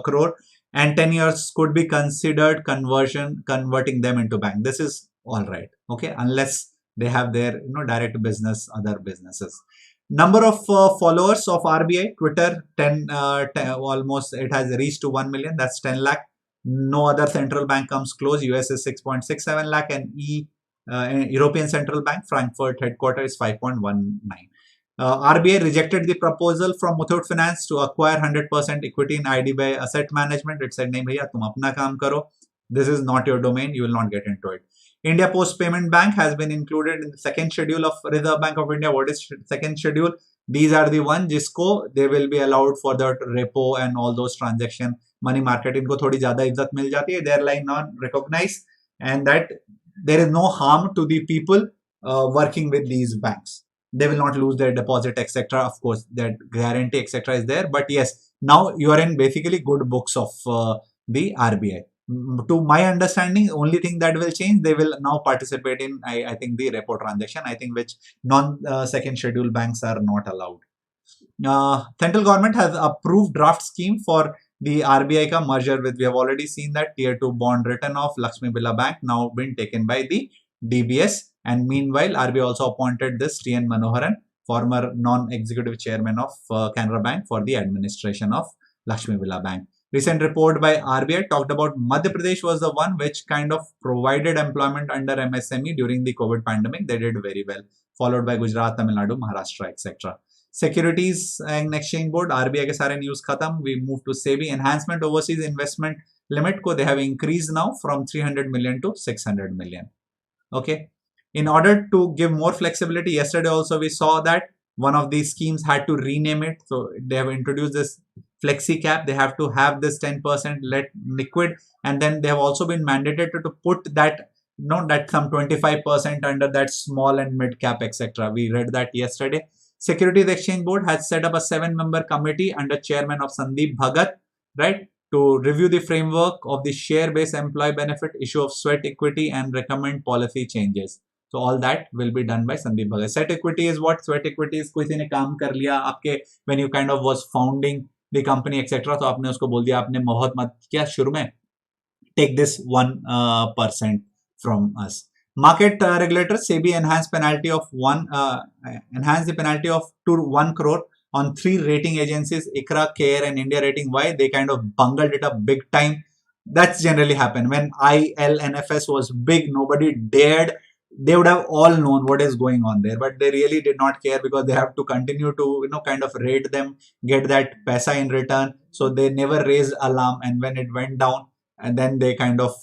crore and 10 years could be considered converting them into bank. This is all right, okay, unless they have their direct business, other businesses. Number of followers of RBI, Twitter, 10 almost it has reached to 1 million. That's 10 lakh. No other central bank comes close. US is 6.67 lakh, and European Central Bank, Frankfurt headquarters, is 5.19. RBI rejected the proposal from Muthoot Finance to acquire 100% equity in IDBI Asset Management. It said, "नहीं भैया, तुम अपना काम करो. This is not your domain. You will not get into it." India Post Payment Bank has been included in the second schedule of Reserve Bank of India. What is second schedule? These are the ones जिसको they will be allowed for the repo and all those transaction. Money market इनको थोड़ी ज़्यादा इज्जत मिल जाती है. They are like non-recognized, and that there is no harm to the people working with these banks. They will not lose their deposit, etc. Of course, that guarantee, etc. is there. But yes, now you are in basically good books of the RBI. To my understanding, only thing that will change, they will now participate in, I think, the repo transaction. I think which non-second schedule banks are not allowed. Central government has approved draft scheme for the RBI ka merger with, we have already seen that, tier 2 bond written off Lakshmi Bila Bank now been taken by the DBS. And meanwhile, RBI also appointed this TN Manoharan, former non-executive chairman of Canara Bank, for the administration of Lakshmi Bila Bank. Recent report by RBI talked about Madhya Pradesh was the one which kind of provided employment under MSME during the COVID pandemic. They did very well, followed by Gujarat, Tamil Nadu, Maharashtra, etc. Securities and Exchange Board, RBI के सारे news खत्म. We move to SEBI. Enhancement overseas investment limit को they have increased now from 300 million to 600 million. Okay. In order to give more flexibility, yesterday also we saw that one of these schemes had to rename it. So they have introduced this flexi cap. They have to have this 10% let liquid, and then they have also been mandated to put that, that some 25% under that small and mid cap, etc. We read that yesterday. Securities Exchange Board has set up a 7-member committee under chairman of Sandeep Bhagat, right, to review the framework of the share-based employee benefit, issue of sweat equity, and recommend policy changes. So all that will be done by Sandeep Bhagat. Sweat equity is what? Sweat equity is किसी ने काम कर लिया आपके, when you kind of was founding the company etc. तो आपने उसको बोल दिया आपने बहुत मत किया शुरू में, take this 1% from us. Market regulators SEBI enhanced penalty of enhanced the penalty of to 1 crore on 3 rating agencies, ICRA, CARE, and India Rating. Why? They kind of bungled it up big time. That's generally happened when ILNFS was big. Nobody dared. They would have all known what is going on there, but they really did not care because they have to continue to kind of rate them, get that paisa in return. So they never raised alarm, and when it went down, and then they kind of,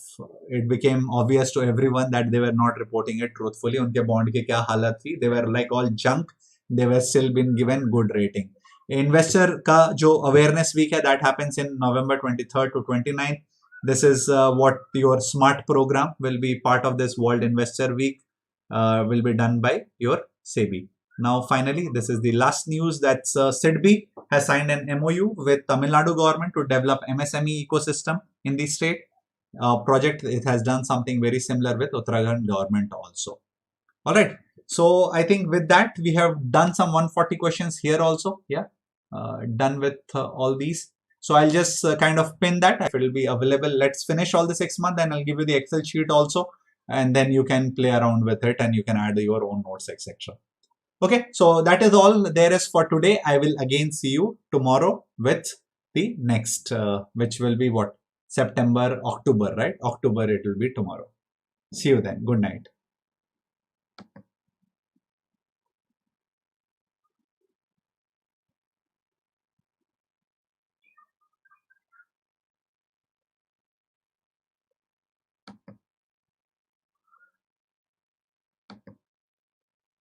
it became obvious to everyone that they were not reporting it truthfully. Unke bond ki kya halat thi, they were like all junk. They were still been given good rating. Investor ka jo awareness week hai, that happens in November 23rd to 29th. This is what your smart program will be part of this World Investor Week, will be done by your SEBI. Now, finally, this is the last news that SEBI has signed an MOU with Tamil Nadu government to develop MSME ecosystem in the state. Project, it has done something very similar with Uttarakhand government also. All right. So I think with that, we have done some 140 questions here also. Yeah. Done with all these. So I'll just kind of pin that. It will be available. Let's finish all the 6 months and I'll give you the Excel sheet also. And then you can play around with it and you can add your own notes, etc. Okay, so that is all there is for today. I will again see you tomorrow with the next, which will be what? September, October, right? October it will be tomorrow. See you then. Good night.